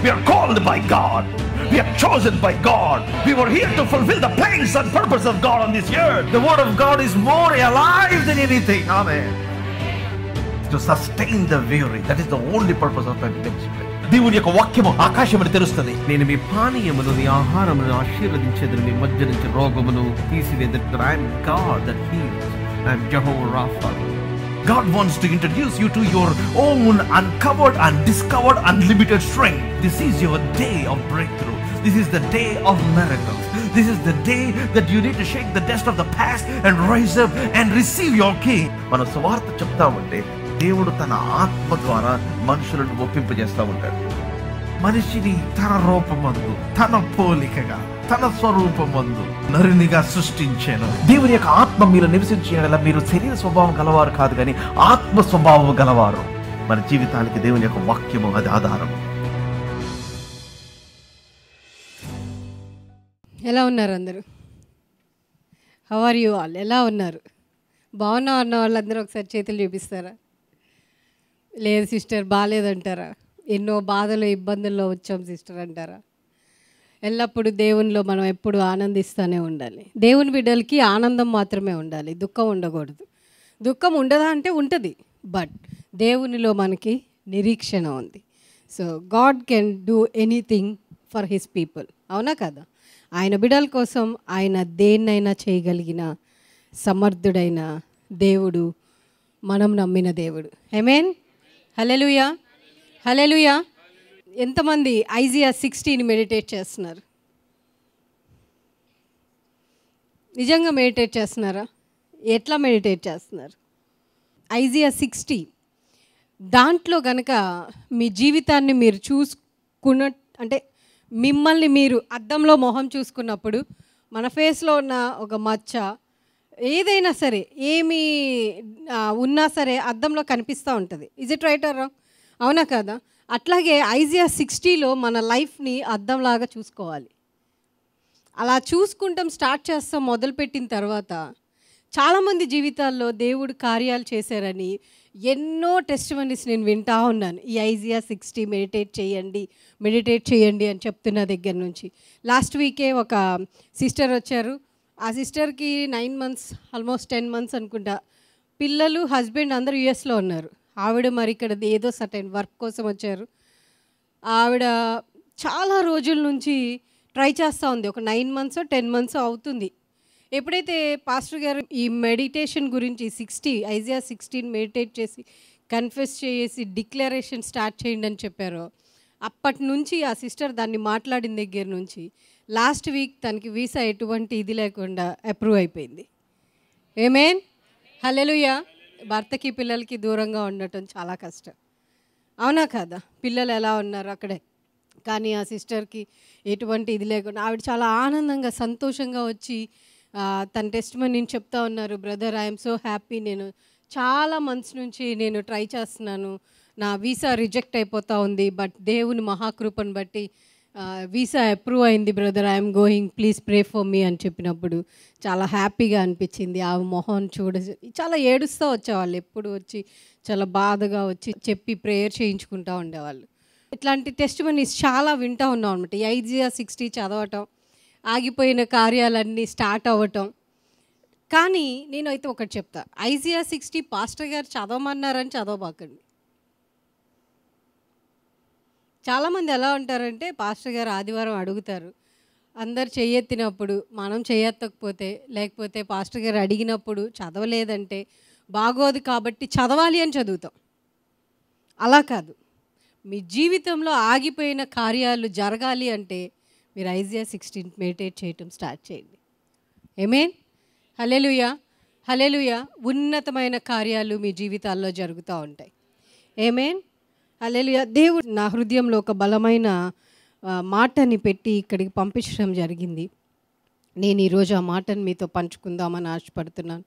We are called by God. We are chosen by God. We were here to fulfill the plans and purpose of God on this earth. The word of God is more alive than anything. Amen. To sustain the weary. That is the only purpose of my ministry. దేవుని యొక్క వాక్యము ఆకాశమును తెరుస్తుంది. నేను మీ పానీయమును మీ ఆహారమును ఆశీర్వదించేదను, మీ మధ్య నుంచి రోగమును తీసివేదను. I am God that heals. I am Jehovah Rapha. God wants to introduce you to your own uncovered and discovered unlimited strength. This is your day of breakthrough. This is the day of miracles. This is the day that you need to shake the dust of the past and rise up and receive your king. మన సువార్త చెప్తా ఉంటే దేవుడు తన ఆత్మ ద్వారా మనుషులను ఒప్పింపజేస్తూ ఉంటాడు. మనిషిని తన రూపమందు, తన పోలికగా, తన స్వరూపమందు నరునిగా సృష్టించాను. దేవుని యొక్క ఆత్మ మీరు నివసించేలా మీరు శరీర స్వభావం గలవారు కాదు, కానీ ఆత్మ స్వభావం గలవారు. మన జీవితానికి దేవుని యొక్క వాక్యము అది ఆధారం. ఎలా ఉన్నారు అందరూ? How are you all? ఎలా ఉన్నారు? బాగున్నా ఉన్న వాళ్ళందరూ ఒకసారి చేతులు చూపిస్తారా? లేదు సిస్టర్ బాగాలేదంటారా? ఎన్నో బాధలు ఇబ్బందుల్లో వచ్చాం సిస్టర్ అంటారా? ఎల్లప్పుడూ దేవునిలో మనం ఎప్పుడు ఆనందిస్తూనే ఉండాలి. దేవుని బిడ్డలకి ఆనందం మాత్రమే ఉండాలి, దుఃఖం ఉండకూడదు. దుఃఖం ఉండదా అంటే ఉంటుంది, బట్ దేవునిలో మనకి నిరీక్షణ ఉంది. So God can do anything for his people, అవునా కదా? ఆయన బిడ్డల కోసం ఆయన దేన్నైనా చేయగలిగిన సమర్థుడైన దేవుడు, మనం నమ్మిన దేవుడు. ఆమేన్. హల్లెలూయా, హల్లెలూయా. ఎంతమంది ఐజియా 60ని మెడిటేట్ చేస్తున్నారు? నిజంగా మెడిటేట్ చేస్తున్నారా? ఎట్లా మెడిటేట్ చేస్తున్నారు? ఐజియా 60 దాంట్లో కనుక మీ జీవితాన్ని మీరు చూసుకున్న, అంటే మిమ్మల్ని మీరు అద్దంలో మొహం చూసుకున్నప్పుడు మన ఫేస్లో ఉన్న ఒక మచ్చ ఏదైనా సరే, ఏమి ఉన్నా సరే అద్దంలో కనిపిస్తూ ఉంటుంది. Is it right are wrong? అవునా కదా? అట్లాగే ఐజియా 60లో మన లైఫ్ని అద్దంలాగా చూసుకోవాలి. అలా చూసుకుంటాం స్టార్ట్ చేస్తాం మొదలుపెట్టిన తర్వాత చాలామంది జీవితాల్లో దేవుడు కార్యాలు చేశారని ఎన్నో టెస్టిమనీస్ నేను వింటా ఉన్నాను. ఈ ఐజియా 60 మెడిటేట్ చేయండి అని చెప్తున్న దగ్గర నుంచి. లాస్ట్ వీకే ఒక సిస్టర్ వచ్చారు. ఆ సిస్టర్కి 9 months, ఆల్మోస్ట్ 10 months అనుకుంటా. పిల్లలు, హస్బెండ్ అందరూ యుఎస్లో ఉన్నారు. ఆవిడ మరి ఇక్కడ ఏదో సర్టెన్ వర్క్ కోసం వచ్చారు. ఆవిడ చాలా రోజుల నుంచి ట్రై చేస్తూ ఉంది. ఒక 9 months 10 months అవుతుంది. ఎప్పుడైతే పాస్టర్ గారు ఈ మెడిటేషన్ గురించి ఐజియా 60 మెడిటేట్ చేసి కన్ఫెస్ చేసి డిక్లరేషన్ స్టార్ట్ చేయండి అని చెప్పారో, అప్పటి నుంచి ఆ సిస్టర్ దాన్ని మాట్లాడిన దగ్గర నుంచి లాస్ట్ వీక్ తనకి వీసా ఎటువంటి ఇది లేకుండా అప్రూవ్ అయిపోయింది. ఆమేన్. హల్లెలూయా. భర్తకి పిల్లలకి దూరంగా ఉండటం చాలా కష్టం, అవునా కదా? పిల్లలు ఎలా ఉన్నారు అక్కడే, కానీ ఆ సిస్టర్కి ఎటువంటి ఇది లేకుండా ఆవిడ చాలా ఆనందంగా సంతోషంగా వచ్చి తన టెస్టిమనీని చెప్తా ఉన్నారు. బ్రదర్, ఐఎమ్ సో హ్యాపీ, నేను చాలా మంత్స్ నుంచి నేను ట్రై చేస్తున్నాను, నా వీసా రిజెక్ట్ అయిపోతూ ఉంది, బట్ దేవుని మహాకృపను బట్టి వీసా అప్రూవ్ అయింది brother, I'm going, please pray for me అని చెప్పినప్పుడు చాలా హ్యాపీగా అనిపించింది. ఆ మొహం చాలా ఏడుస్తూ వచ్చేవాళ్ళు, ఎప్పుడు వచ్చి చాలా బాధగా వచ్చి చెప్పి ప్రేయర్ చేయించుకుంటూ ఉండేవాళ్ళు. ఇట్లాంటి టెస్టిమనీస్ చాలా వింటూ ఉన్నాం అనమాట. ఈ ఐజియా 60 చదవటం, ఆగిపోయిన కార్యాలన్నీ స్టార్ట్ అవ్వటం. కానీ నేనైతే ఒకటి చెప్తా, ఐజియా 60 పాస్టర్ గారు చదవమన్నారని చదవబాకండి. చాలామంది ఎలా ఉంటారంటే, పాస్టర్ గారు ఆదివారం అడుగుతారు, అందరు చెయ్యెత్తినప్పుడు మనం చెయ్యెత్తకపోతే, లేకపోతే పాస్టర్ గారు అడిగినప్పుడు చదవలేదంటే బాగోదు కాబట్టి చదవాలి అని చదువుతాం. అలా కాదు, మీ జీవితంలో ఆగిపోయిన కార్యాలు జరగాలి అంటే మీరు ఐజియా 60 మెడిటేట్ చేయటం స్టార్ట్ చేయండి. ఆమేన్. హల్లెలూయా, హల్లెలూయా. ఉన్నతమైన కార్యాలు మీ జీవితాల్లో జరుగుతూ ఉంటాయి. ఆమేన్. హల్లెలూయా. దేవుడు నా హృదయంలో ఒక బలమైన మాటని పెట్టి ఇక్కడికి పంపించడం జరిగింది. నేను ఈరోజు ఆ మాటను మీతో పంచుకుందామని ఆశపడుతున్నాను.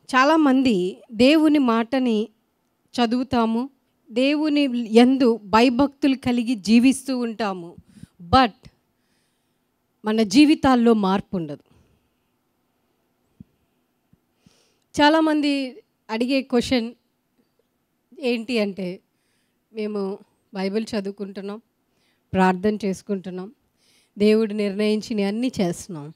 చాలామంది దేవుని మాటని చదువుతాము, దేవుని యందు భయభక్తులు కలిగి జీవిస్తూ ఉంటాము, బట్ మన జీవితాల్లో మార్పు ఉండదు. చాలామంది అడిగే క్వశ్చన్ ఏంటి అంటే, మేము బైబిల్ చదువుకుంటున్నాం, ప్రార్థన చేసుకుంటున్నాం, దేవుడు నిర్ణయించిన అన్నీ చేస్తున్నాం.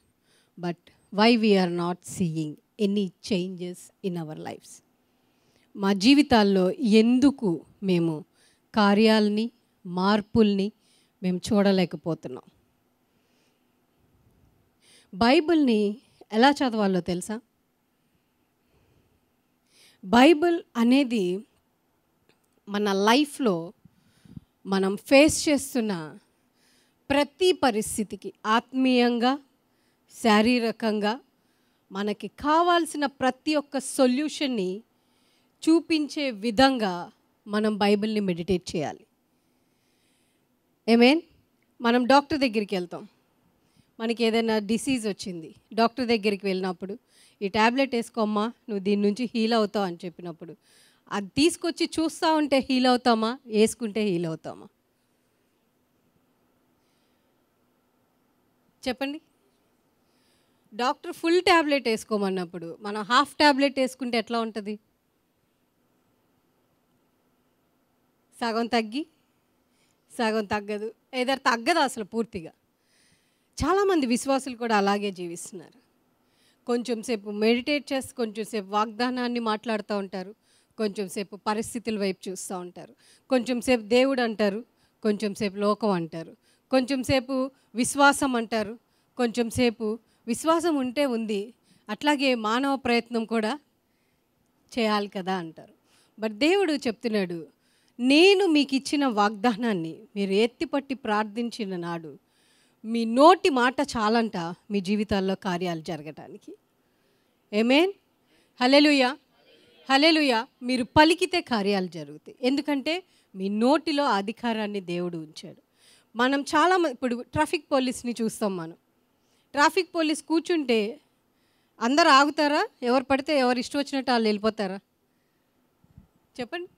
But why we are not seeing any changes in our lifes? మా జీవితాల్లో ఎందుకు మేము కార్యాలని, మార్పుల్ని మేము చూడలేకపోతున్నాం? బైబిల్ని ఎలా చదవాలో తెలుసా? బైబిల్ అనేది మన లైఫ్లో మనం ఫేస్ చేస్తున్న ప్రతి పరిస్థితికి, ఆత్మీయంగా, శారీరకంగా మనకి కావాల్సిన ప్రతి ఒక్క సొల్యూషన్ని చూపించే విధంగా మనం బైబిల్ని మెడిటేట్ చేయాలి. ఏమేన్? మనం డాక్టర్ దగ్గరికి వెళ్తాం, మనకి ఏదైనా డిసీజ్ వచ్చింది, డాక్టర్ దగ్గరికి వెళ్ళినప్పుడు ఈ ట్యాబ్లెట్ వేసుకోమ్మా, నువ్వు దీని నుంచి హీల్ అవుతావు అని చెప్పినప్పుడు అది తీసుకొచ్చి చూస్తూ ఉంటే హీల్ అవుతామా, వేసుకుంటే హీల్ అవుతామా? చెప్పండి. డాక్టర్ ఫుల్ ట్యాబ్లెట్ వేసుకోమన్నప్పుడు మనం హాఫ్ ట్యాబ్లెట్ వేసుకుంటే ఎట్లా ఉంటుంది? సగం తగ్గి సగం తగ్గదు, ఏదైనా తగ్గదు అసలు పూర్తిగా. చాలామంది విశ్వాసులు కూడా అలాగే జీవిస్తున్నారు. కొంచెం సేపు మెడిటేట్ చేసి కొంచెం సేపు వాగ్దానాన్ని మాట్లాడుతూ ఉంటారు, కొంచెం సేపు పరిస్థితుల వైపు చూస్తూ ఉంటారు, కొంచెం సేపు దేవుడు అంటారు, కొంచెం సేపు లోకం అంటారు, కొంచెం సేపు విశ్వాసం అంటారు, కొంచెం సేపు విశ్వాసం ఉంటే ఉంది, అట్లాగే మానవ ప్రయత్నం కూడా చేయాలి కదా అంటారు. బట్ దేవుడు చెప్తున్నాడు, నేను మీకు ఇచ్చిన వాగ్దానాన్ని మీరు ఎత్తిపట్టి ప్రార్థించిన నాడు మీ నోటి మాట చాలంట మీ జీవితాల్లో కార్యాలు జరగటానికి. ఆమేన్. హల్లెలూయా, హల్లెలూయా. మీరు పలికితే కార్యాలు జరుగుతాయి, ఎందుకంటే మీ నోటిలో అధికారాన్ని దేవుడు ఉంచాడు. మనం చాలా ఇప్పుడు ట్రాఫిక్ పోలీస్ని చూస్తాం. మనం ట్రాఫిక్ పోలీస్ కూర్చుంటే అందరు ఆగుతారా? ఎవరు పడితే ఎవరు ఇష్టం వచ్చినట్టు వాళ్ళు వెళ్ళిపోతారా? చెప్పండి.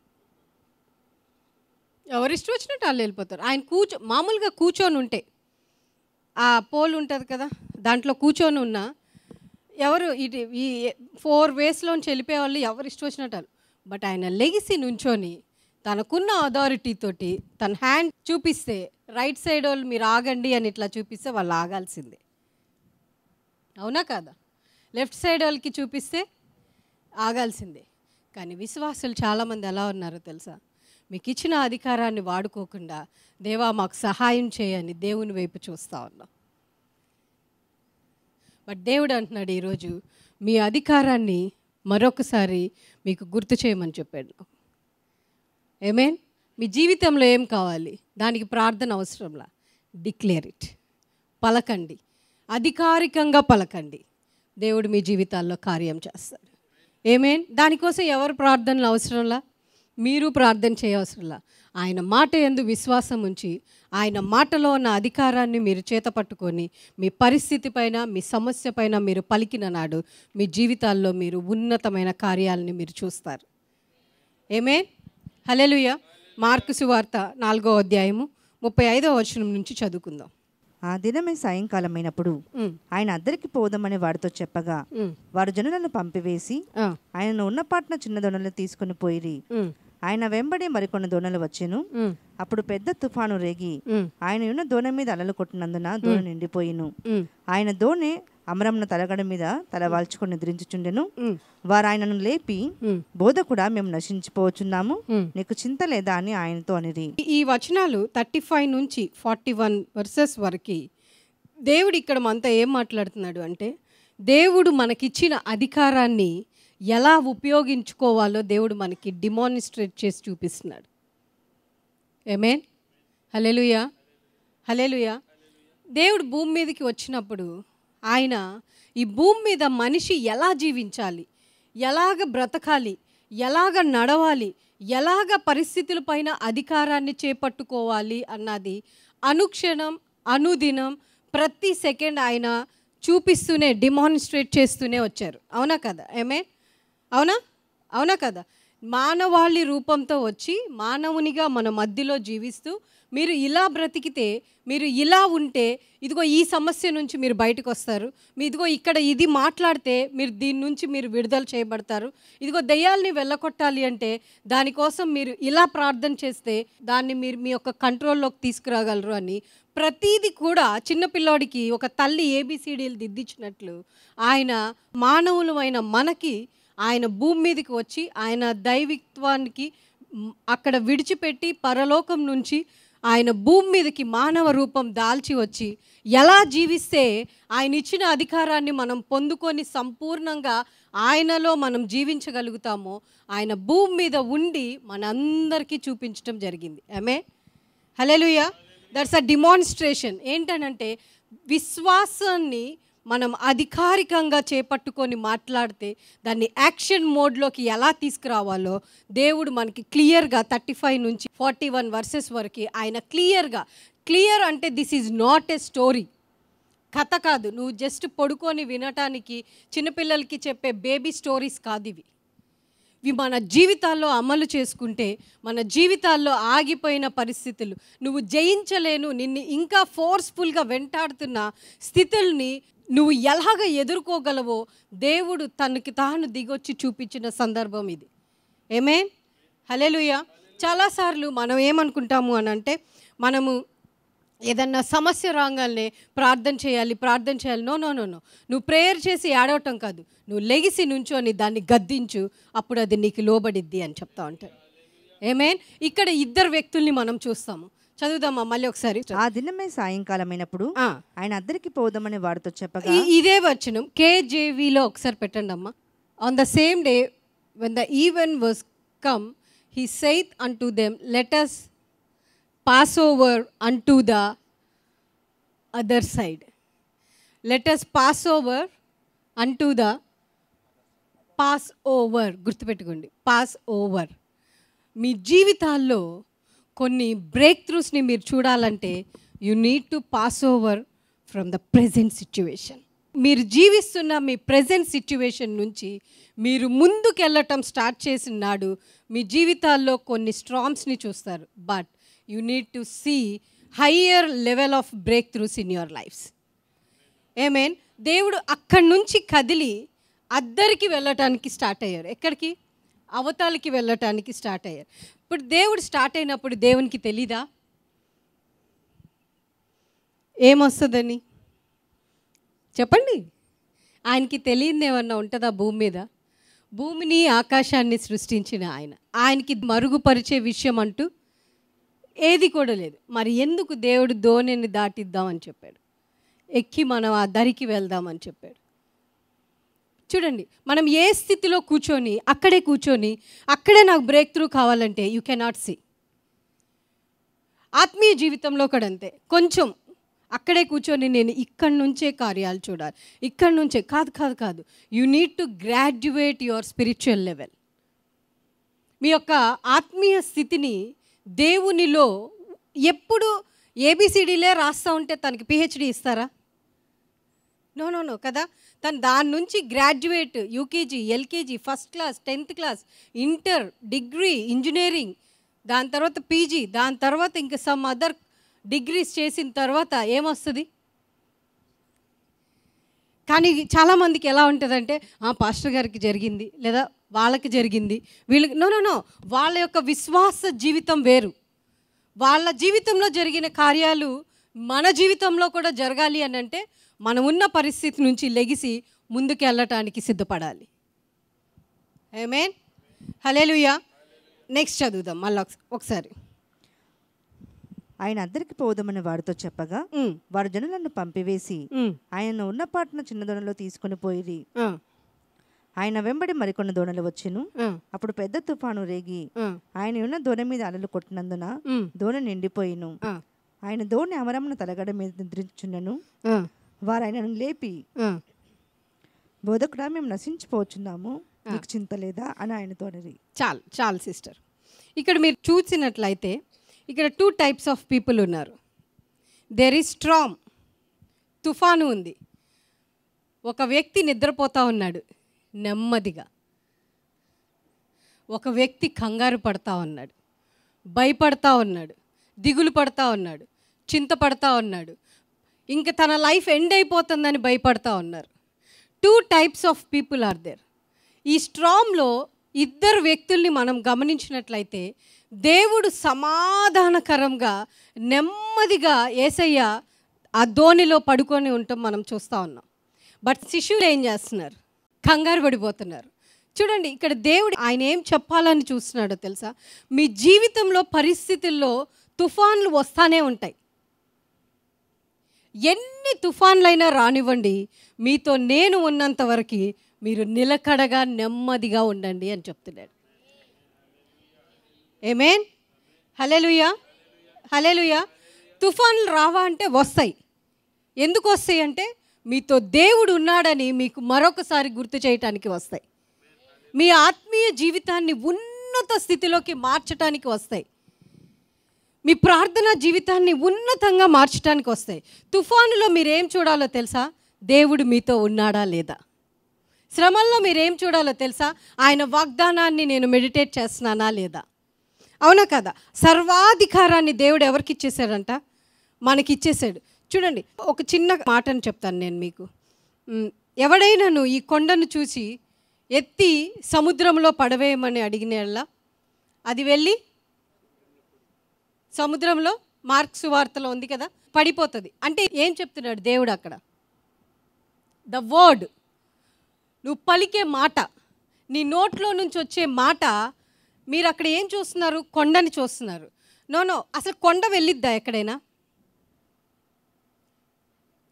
ఎవరు ఇష్టం వచ్చినట్టు వాళ్ళు వెళ్ళిపోతారు. ఆయన మామూలుగా కూర్చొని ఉంటే, ఆ పోల్ ఉంటుంది కదా, దాంట్లో కూర్చొని ఉన్నా ఎవరు ఇటు ఈ 4 వేస్లోంచి వెళ్ళిపోయే వాళ్ళు ఎవరు ఇష్టం వచ్చినట్టు వాళ్ళు. బట్ ఆయన లెగిసి నుంచొని తనకున్న అథారిటీ తోటి తన హ్యాండ్ చూపిస్తే, రైట్ సైడ్ వాళ్ళు మీరు ఆగండి అని ఇట్లా చూపిస్తే వాళ్ళు ఆగాల్సిందే, అవునా కాదా? లెఫ్ట్ సైడ్ వాళ్ళకి చూపిస్తే ఆగాల్సిందే. కానీ విశ్వాసులు చాలామంది ఎలా ఉన్నారో తెలుసా? మీకు ఇచ్చిన అధికారాన్ని వాడుకోకుండా దేవా మాకు సహాయం చేయని దేవుని వైపు చూస్తూ ఉన్నాం. బట్ దేవుడు అంటున్నాడు ఈరోజు మీ అధికారాన్ని మరొకసారి మీకు గుర్తు చేయమని చెప్పాడు. ఆమేన్. మీ జీవితంలో ఏం కావాలి? దానికి ప్రార్థన అవసరంలా. డిక్లేర్ ఇట్, పలకండి, అధికారికంగా పలకండి. దేవుడు మీ జీవితాల్లో కార్యం చేస్తాడు. ఆమేన్. దానికోసం ఎవరు ప్రార్థనలు అవసరంలా, మీరు ప్రార్థన చేయవసరంలా. ఆయన మాట యందు విశ్వాసం ఉంచి ఆయన మాటలో ఉన్న అధికారాన్ని మీరు చేత పట్టుకొని మీ పరిస్థితి పైన, మీ సమస్య పైన మీరు పలికిన నాడు మీ జీవితాల్లో మీరు ఉన్నతమైన కార్యాలని మీరు చూస్తారు. ఆమేన్. హల్లెలూయా. మార్కు సువార్త 4వ అధ్యాయము 35వ వచనం నుంచి చదువుకుందాం. ఆ దినమే సాయంకాలమైనప్పుడు ఆయన అద్దరికి పోదామని వారితో చెప్పగా వారు జనులను పంపివేసి ఆయనను ఉన్నపాటున చిన్న దొనలు తీసుకుని పోయిరి. ఆయన వెంబడి మరికొన్ని దోణలు వచ్చెను. అప్పుడు పెద్ద తుఫాను రేగి ఆయన ఉన్న దోణి మీద అలలు కొట్టినందున దోణి నిండిపోయిను. ఆయన దోణి అమరమున తలగడ మీద తలవాల్చుకొని నిద్రించుచుండెను. వారు ఆయనను లేపి, బోధకుడా, మేము నశించిపోవచ్చున్నాము, నీకు చింత లేదా అని ఆయనతో అనిరి. ఈ వచనాలు 35 నుంచి 41 వర్సెస్ వరకు దేవుడు ఇక్కడ మనతో ఏం మాట్లాడుతున్నాడు అంటే, దేవుడు మనకిచ్చిన అధికారాన్ని ఎలా ఉపయోగించుకోవాలో దేవుడు మనకి డిమాన్స్ట్రేట్ చేసి చూపిస్తున్నాడు. ఆమేన్. హల్లెలూయా, హల్లెలూయా. దేవుడు భూమి మీదకి వచ్చినప్పుడు ఆయన ఈ భూమి మీద మనిషి ఎలా జీవించాలి, ఎలాగ బ్రతకాలి, ఎలాగ నడవాలి, ఎలాగ పరిస్థితుల పైన అధికారాన్ని చేపట్టుకోవాలి అన్నది అనుక్షణం, అనుదినం, ప్రతి సెకండ్ ఆయన చూపిస్తూనే, డిమాన్స్ట్రేట్ చేస్తూనే వచ్చారు. అవునా కదా? ఆమేన్. అవునా, అవునా కదా? మానవాళి రూపంతో వచ్చి మానవునిగా మన మధ్యలో జీవిస్తూ మీరు ఇలా బ్రతికితే, మీరు ఇలా ఉంటే ఇదిగో ఈ సమస్య నుంచి మీరు బయటకు వస్తారు, మీ ఇదిగో ఇక్కడ ఇది మాట్లాడితే మీరు దీని నుంచి మీరు విడుదల చేయబడతారు, ఇదిగో దెయ్యాల్ని వెళ్ళగొట్టాలి అంటే దానికోసం మీరు ఇలా ప్రార్థన చేస్తే దాన్ని మీరు మీ యొక్క కంట్రోల్లోకి తీసుకురాగలరు అని ప్రతీది కూడా చిన్నపిల్లాడికి ఒక తల్లి ఏబిసిడీలు దిద్దించినట్లు ఆయన మానవులమైన మనకి ఆయన భూమి మీదకి వచ్చి ఆయన దైవిత్వానికి అక్కడ విడిచిపెట్టి పరలోకం నుంచి ఆయన భూమి మీదకి మానవ రూపం దాల్చి వచ్చి ఎలా జీవిస్తే ఆయన ఇచ్చిన అధికారాన్ని మనం పొందుకొని సంపూర్ణంగా ఆయనలో మనం జీవించగలుగుతామో ఆయన భూమి మీద ఉండి మనందరికీ చూపించడం జరిగింది. ఆమె హల్లెలూయా. That's a demonstration. ఏంటనంటే విశ్వాసాన్ని మనం అధికారికంగా చేపట్టుకొని మాట్లాడితే దాన్ని యాక్షన్ మోడ్లోకి ఎలా తీసుకురావాలో దేవుడు మనకి క్లియర్గా 35 నుంచి 41 వర్సెస్ వరకు ఆయన క్లియర్ అంటే this is not a story, కథ కాదు, నువ్వు జస్ట్ పడుకొని వినటానికి చిన్నపిల్లలకి చెప్పే బేబీ స్టోరీస్ కాదు ఇవి. ఇవి మన జీవితాల్లో అమలు చేసుకుంటే మన జీవితాల్లో ఆగిపోయిన పరిస్థితులు, నువ్వు జయించలేను, నిన్ను ఇంకా ఫోర్స్ఫుల్గా వెంటాడుతున్న స్థితుల్ని నువ్వు ఎలాగ ఎదుర్కోగలవో దేవుడు తనకి తాను దిగొచ్చి చూపించిన సందర్భం ఇది. ఆమేన్ హల్లెలూయా. చాలాసార్లు మనం ఏమనుకుంటాము అని అంటే మనము ఏదన్నా సమస్య రాగానే ప్రార్థన చేయాలి. నో నో నో నో నువ్వు ప్రేయర్ చేసి ఏడవటం కాదు, నువ్వు లెగిసి నుంచొని దాన్ని గద్దించు, అప్పుడు అది నీకు లోబడిద్ది అని చెప్తా ఉంటాడు. ఆమేన్. ఇక్కడ ఇద్దరు వ్యక్తుల్ని మనం చూస్తాము. చదువుదామా మళ్ళీ ఒకసారి. ఆ దినమే సాయంకాలమైనప్పుడు ఆయన అద్దరికి పోదామని వారితో చెప్పగా, ఇదే వచనం కేజేవిలో ఒకసారి పెట్టండి అమ్మా. On the same day when the even was come, he saith unto them, let us pass over unto the other side. Let us pass over unto the pass over. గుర్తుపెట్టుకోండి, పాస్ ఓవర్. మీ జీవితాల్లో కొన్ని break త్రూస్ని మీరు చూడాలంటే you need to pass over from the present situation. మీరు జీవిస్తున్న మీ present situation నుంచి మీరు ముందుకెళ్ళటం start చేసిన నాడు మీ జీవితాల్లో కొన్ని స్ట్రామ్స్ని చూస్తారు. But you need to see higher level of breakthroughs in your lifes. Amen. దేవుడు అక్కడి నుంచి కదిలి అద్దరికి వెళ్ళటానికి స్టార్ట్ అయ్యారు. ఎక్కడికి? అవతాలకి వెళ్ళటానికి స్టార్ట్ అయ్యారు. ఇప్పుడు దేవుడు స్టార్ట్ అయినప్పుడు దేవునికి తెలీదా ఏమొస్తుందని? చెప్పండి. ఆయనకి తెలియదు ఏమన్నా ఉంటుందా భూమి మీద? భూమిని ఆకాశాన్ని సృష్టించిన ఆయనకి మరుగుపరిచే విషయం అంటూ ఏది కూడా లేదు. మరి ఎందుకు దేవుడు దోణిని దాటిద్దామని చెప్పాడు, ఎక్కి మనం ఆ దరికి వెళ్దామని చెప్పాడు? చూడండి, మనం ఏ స్థితిలో కూర్చొని అక్కడే నాకు బ్రేక్ త్రూ కావాలంటే యూ కెనాట్ సీ. ఆత్మీయ జీవితంలో కూడా అంతే. కొంచెం అక్కడే కూర్చొని నేను ఇక్కడి నుంచే కార్యాలు చూడాలి, ఇక్కడి నుంచే కాదు. You need to graduate your spiritual level. మీ యొక్క ఆత్మీయ స్థితిని దేవునిలో ఎప్పుడు ఏబిసిడీలే రాస్తూ ఉంటే తనకి పిహెచ్డి ఇస్తారా? నో కదా. తను దాని నుంచి graduate, UKG, LKG, first class, 10th class, inter, degree, engineering, దాని తర్వాత పీజీ, దాని తర్వాత ఇంకా సమ్ అదర్ డిగ్రీస్ చేసిన తర్వాత ఏమొస్తుంది? కానీ చాలామందికి ఎలా ఉంటుందంటే పాస్టర్ గారికి జరిగింది లేదా వాళ్ళకి జరిగింది, వీళ్ళకి నో వాళ్ళ యొక్క విశ్వాస జీవితం వేరు. వాళ్ళ జీవితంలో జరిగిన కార్యాలు మన జీవితంలో కూడా జరగాలి అని అంటే మనం ఉన్న పరిస్థితి నుంచి లెగిసి ముందుకు వెళ్ళటానికి సిద్ధపడాలి. ఆమేన్ హల్లెలూయా. నెక్స్ట్ చదువుదాం మళ్ళీ ఒకసారి. ఆయన అద్దరికి పోదామని వారితో చెప్పగా వారు జనులను పంపివేసి ఆయన ఉన్న పాటున చిన్న దోణిలో తీసుకుని పోయి ఆయన వెంబడి మరికొన్ని దోణలు వచ్చెను. అప్పుడు పెద్ద తుఫాను రేగి ఆయన ఉన్న దోణి మీద అలలు కొట్టినందున దోణి నిండిపోయిను. ఆయన దోణి అమరమున తలగడ మీద నిద్రించుచుండెను. వారు ఆయనను లేపి, బోధకుడా, మేము నశించిపోతున్నాము, నీకు చింత లేదా అని ఆయనతో అనిరి. చాలు సిస్టర్. ఇక్కడ మీరు చూసినట్లయితే ఇక్కడ 2 types ఆఫ్ పీపుల్ ఉన్నారు. దేర్ ఈజ్ స్ట్రామ్, తుఫాను ఉంది. ఒక వ్యక్తి నిద్రపోతూ ఉన్నాడు నెమ్మదిగా. ఒక వ్యక్తి కంగారు పడతా ఉన్నాడు, భయపడతా ఉన్నాడు, దిగులు పడతా ఉన్నాడు, చింతపడతా ఉన్నాడు, ఇంకా తన లైఫ్ ఎండ్ అయిపోతుందని భయపడతా ఉన్నారు. 2 types of people are there. ఈ స్ట్రామ్లో 2 వ్యక్తుల్ని మనం గమనించినట్లయితే దేవుడు సమాధానకరంగా నెమ్మదిగా యేసయ్య ఆ ధోనిలో పడుకొని ఉండటం మనం చూస్తూ ఉన్నాం. బట్ శిష్యులు ఏం చేస్తున్నారు? కంగారు పడిపోతున్నారు. చూడండి, ఇక్కడ దేవుడు ఆయన ఏం చెప్పాలని చూస్తున్నాడో తెలుసా? మీ జీవితంలో పరిస్థితుల్లో తుఫాన్లు వస్తానే ఉంటాయి. ఎన్ని తుఫాన్లైనా రానివ్వండి, మీతో నేను ఉన్నంత వరకు మీరు నిలకడగా నెమ్మదిగా ఉండండి అని చెప్తున్నాడు. ఆమేన్. హల్లెలూయా, హల్లెలూయా. తుఫాన్లు రావా అంటే వస్తాయి. ఎందుకు వస్తాయి అంటే మీతో దేవుడు ఉన్నాడని మీకు మరొకసారి గుర్తు చేయటానికి వస్తాయి. మీ ఆత్మీయ జీవితాన్ని ఉన్నత స్థితిలోకి మార్చడానికి వస్తాయి. మీ ప్రార్థనా జీవితాన్ని ఉన్నతంగా మార్చడానికి వస్తాయి. తుఫానులో మీరేం చూడాలో తెలుసా? దేవుడు మీతో ఉన్నాడా లేదా. శ్రమల్లో మీరేం చూడాలో తెలుసా? ఆయన వాగ్దానాన్ని నేను మెడిటేట్ చేస్తున్నానా లేదా. అవునా కదా? సర్వాధికారాన్ని దేవుడు ఎవరికి ఇచ్చేసాడంట? మనకి ఇచ్చేసాడు. చూడండి, ఒక చిన్న మాటను చెప్తాను నేను మీకు. ఎవడైనాను ఈ కొండను చూసి ఎత్తి సముద్రంలో పడవేయమని అడిగినలా అది వెళ్ళి సముద్రంలో, మార్క్స్ వార్తలో ఉంది కదా, పడిపోతుంది. అంటే ఏం చెప్తున్నాడు దేవుడు అక్కడ? ద వర్డ్, నువ్వు పలికే మాట, నీ నోట్లో నుంచి వచ్చే మాట. మీరు అక్కడ ఏం చూస్తున్నారు? కొండని చూస్తున్నారు. నో, అసలు కొండ వెళ్ళిద్దా ఎక్కడైనా?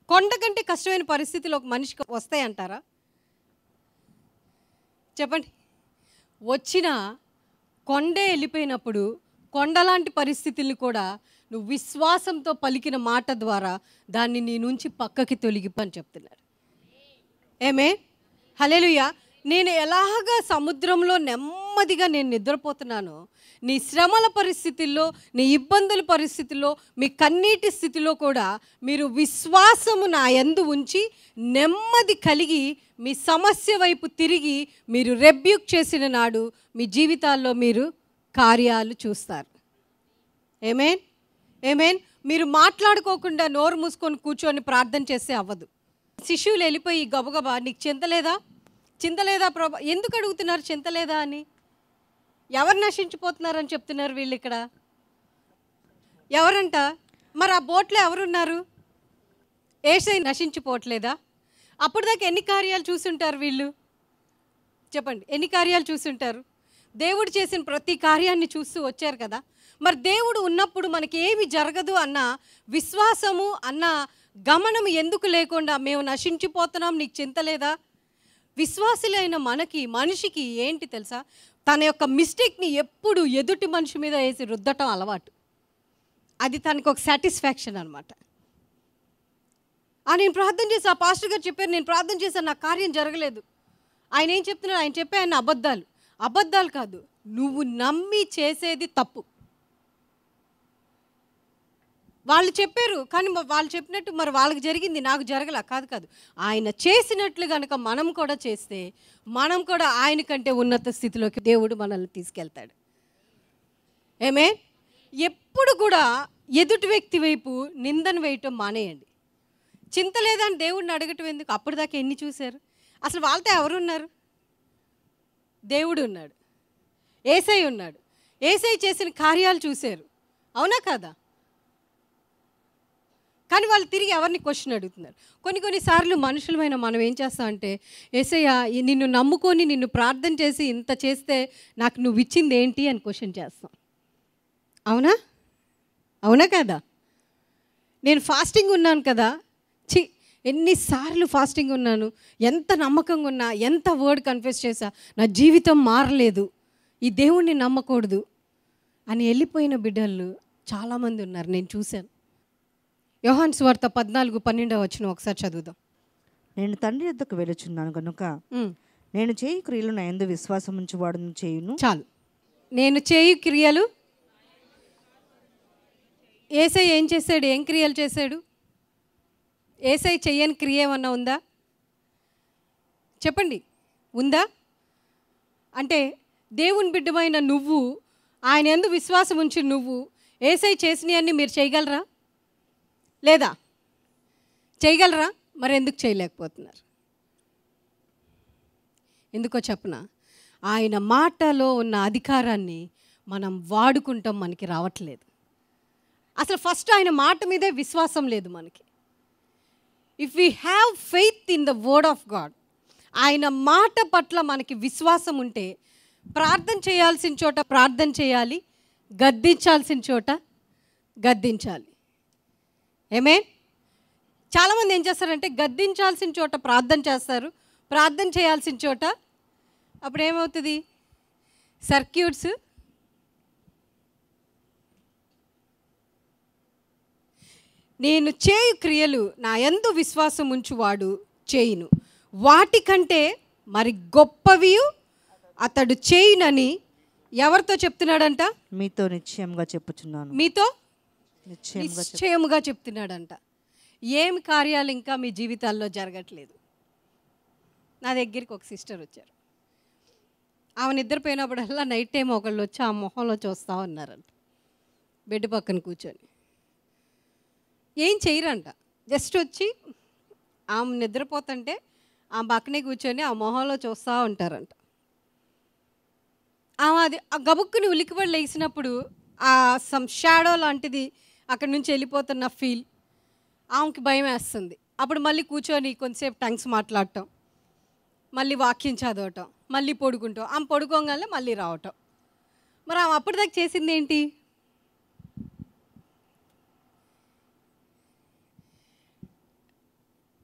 కొండ కంటే కష్టమైన పరిస్థితులు ఒక మనిషికి వస్తాయంటారా? చెప్పండి. వచ్చిన కొండే వెళ్ళిపోయినప్పుడు కొండలాంటి పరిస్థితుల్ని కూడా నువ్వు విశ్వాసంతో పలికిన మాట ద్వారా దాన్ని నీ నుంచి పక్కకి తొలగిపని చెప్తున్నాడు. ఏమే, హల్లెలూయా. నేను ఎలాగా సముద్రంలో నెమ్మదిగా నేను నిద్రపోతున్నానో, నీ శ్రమల పరిస్థితుల్లో, నీ ఇబ్బందుల పరిస్థితుల్లో, మీ కన్నీటి స్థితిలో కూడా మీరు విశ్వాసము నా యందు ఉంచి నెమ్మది కలిగి మీ సమస్య వైపు తిరిగి మీరు రెబ్యూక్ చేసిన నాడు మీ జీవితాల్లో మీరు కార్యాలు చూస్తారు. ఆమేన్, ఆమేన్. మీరు మాట్లాడుకోకుండా నోరు మూసుకొని కూర్చొని ప్రార్థన చేస్తే అవ్వదు. శిష్యులు వెళ్ళిపోయి గబగబా, నీకు చింతలేదా, చింతలేదా ప్రభా? ఎందుకు అడుగుతున్నారు చింతలేదా అని? ఎవరు నశించిపోతున్నారని చెప్తున్నారు వీళ్ళు ఇక్కడ? ఎవరంట? మరి ఆ బోట్లో ఎవరున్నారు? యేసయ్య నశించిపోవట్లేదా? అప్పుడు దాకా ఎన్ని కార్యాలు చూసుంటారు వీళ్ళు? చెప్పండి, ఎన్ని కార్యాలు చూసుంటారు? దేవుడు చేసిన ప్రతి కార్యాన్ని చూస్తూ వచ్చారు కదా. మరి దేవుడు ఉన్నప్పుడు మనకి ఏమి జరగదు అన్న విశ్వాసము అన్న గమనం ఎందుకు లేకుండా మేము నశించిపోతున్నాం, నీకు చింతలేదా? విశ్వాసులైన మనిషికి ఏంటి తెలుసా? తన యొక్క మిస్టేక్ని ఎప్పుడు ఎదుటి మనిషి మీద వేసి రుద్దటం అలవాటు. అది తనకు ఒక సాటిస్ఫాక్షన్ అనమాట. నేను ప్రార్థన చేసి, ఆ పాస్టర్ గారు చెప్పారు, నేను ప్రార్థన చేశాను, నా కార్యం జరగలేదు. ఆయన ఏం చెప్తున్నాడు? ఆయన చెప్పే ఆయన అబద్ధాలు కాదు, నువ్వు నమ్మి చేసేది తప్పు. వాళ్ళు చెప్పారు కానీ వాళ్ళు చెప్పినట్టు మరి వాళ్ళకి జరిగింది, నాకు జరగల. కాదు, ఆయన చేసినట్లు కనుక మనం కూడా చేస్తే మనం కూడా ఆయన కంటే ఉన్నత స్థితిలోకి దేవుడు మనల్ని తీసుకెళ్తాడు. ఏమే, ఎప్పుడు కూడా ఎదుటి వ్యక్తి వైపు నిందను వేయటం మానేయండి. చింత లేదని దేవుడిని అడగటం ఎందుకు? అప్పటిదాకా ఎన్ని చూశారు? అసలు వాళ్ళతో ఎవరున్నారు? దేవుడు ఉన్నాడు, యేసయ్య ఉన్నాడు. యేసయ్య చేసిన కార్యాలు చూశారు, అవునా కాదా? కానీ వాళ్ళు తిరిగి ఎవరిని క్వశ్చన్ అడుగుతున్నారు. కొన్నిసార్లు మనుషులమైన మనం ఏం చేస్తామంటే, యేసయ్య నిన్ను నమ్ముకొని నిన్ను ప్రార్థన చేసి ఇంత చేస్తే నాకు నువ్వు ఇచ్చింది ఏంటి అని క్వశ్చన్ చేస్తాం. అవునా కదా? నేను ఫాస్టింగ్ ఉన్నాను కదా, ఎన్నిసార్లు ఫాస్టింగ్ ఉన్నాను, ఎంత నమ్మకంగా ఉన్నా, ఎంత వర్డ్ కన్ఫెస్ చేశా, నా జీవితం మారలేదు, ఈ దేవుణ్ణి నమ్మకూడదు అని వెళ్ళిపోయిన బిడ్డలు చాలామంది ఉన్నారు, నేను చూశాను. యోహాను సువార్త 14:12 ఒకసారి చదువుదాం. నేను తండ్రి యొద్దకు వెలుచున్నాను కనుక నేను చేయు క్రియలు నా యందు విశ్వాసం ఉంచువాడును చేయును. చాలు. నేను చేయు క్రియలు. యేసయ్య ఏం చేశాడు? ఏం క్రియలు చేశాడు? యేసయ్య చెయ్యని క్రియ ఏమన్నా ఉందా? చెప్పండి, ఉందా? అంటే దేవుని బిడ్డమైన నువ్వు, ఆయన యందు విశ్వాసం ఉంచి నువ్వు యేసయ్య చేసినవన్నీ మీరు చేయగలరా? లేదా? చేయగలరా? మరి ఎందుకు చేయలేకపోతున్నారు? ఎందుకో చెప్పనా, ఆయన మాటలో ఉన్న అధికారాన్ని మనం వాడుకుంటాం, మనకి రావట్లేదు. అసలు ఫస్ట్ ఆయన మాట మీదే విశ్వాసం లేదు మనకి. If we have faith in the word of God, ఆయన మాట పట్ల మనకి విశ్వాసం ఉంటే ప్రార్థన చేయాల్సిన చోట ప్రార్థన చేయాలి, గద్దించాల్సిన చోట గద్దించాలి. ఆమేన్. చాలామంది ఏం చేస్తారంటే గద్దించాల్సిన చోట ప్రార్థన చేస్తారు, ప్రార్థన చేయాల్సిన చోట అప్పుడు ఏమవుతుంది? సర్క్యూట్స్ నేను చేయు క్రియలు నా యందు విశ్వాసం ఉంచువాడు చేయును, వాటికంటే మరి గొప్పవి అతడు చేయునని ఎవరితో చెప్తున్నాడంట? మీతో నిశ్చయంగా చెప్పుచున్నాను. మీతో నిశ్చయముగా చెప్తున్నాడంట. ఏమి కార్యాలు ఇంకా మీ జీవితాల్లో జరగట్లేదు? నా దగ్గరికి ఒక సిస్టర్ వచ్చారు. ఆమె నిద్రపోయినప్పుడల్లా నైట్ టైం ఒకళ్ళు వచ్చి ఆ మొహంలో చూస్తూ ఉన్నారంట, బెడ్ పక్కన కూర్చొని. ఏం చేయరంట, జస్ట్ వచ్చి ఆమె నిద్రపోతుంటే ఆ పక్కనే కూర్చొని ఆ మొహంలో చూస్తూ ఉంటారంట. ఆమె అది ఆ గబుక్కుని ఉలికిపడి లేచినప్పుడు ఆ సమ్ షాడో లాంటిది అక్కడి నుంచి వెళ్ళిపోతున్న ఫీల్, ఆమెకి భయం వేస్తుంది. అప్పుడు మళ్ళీ కూర్చొని కొంతసేపు టంగ్స్ మాట్లాడటం, మళ్ళీ వాక్యం చదవటం, మళ్ళీ పడుకుంటాం, ఆమె పడుకోగానే మళ్ళీ రావటం. మరి ఆమె అప్పటిదాకా చేసింది ఏంటి?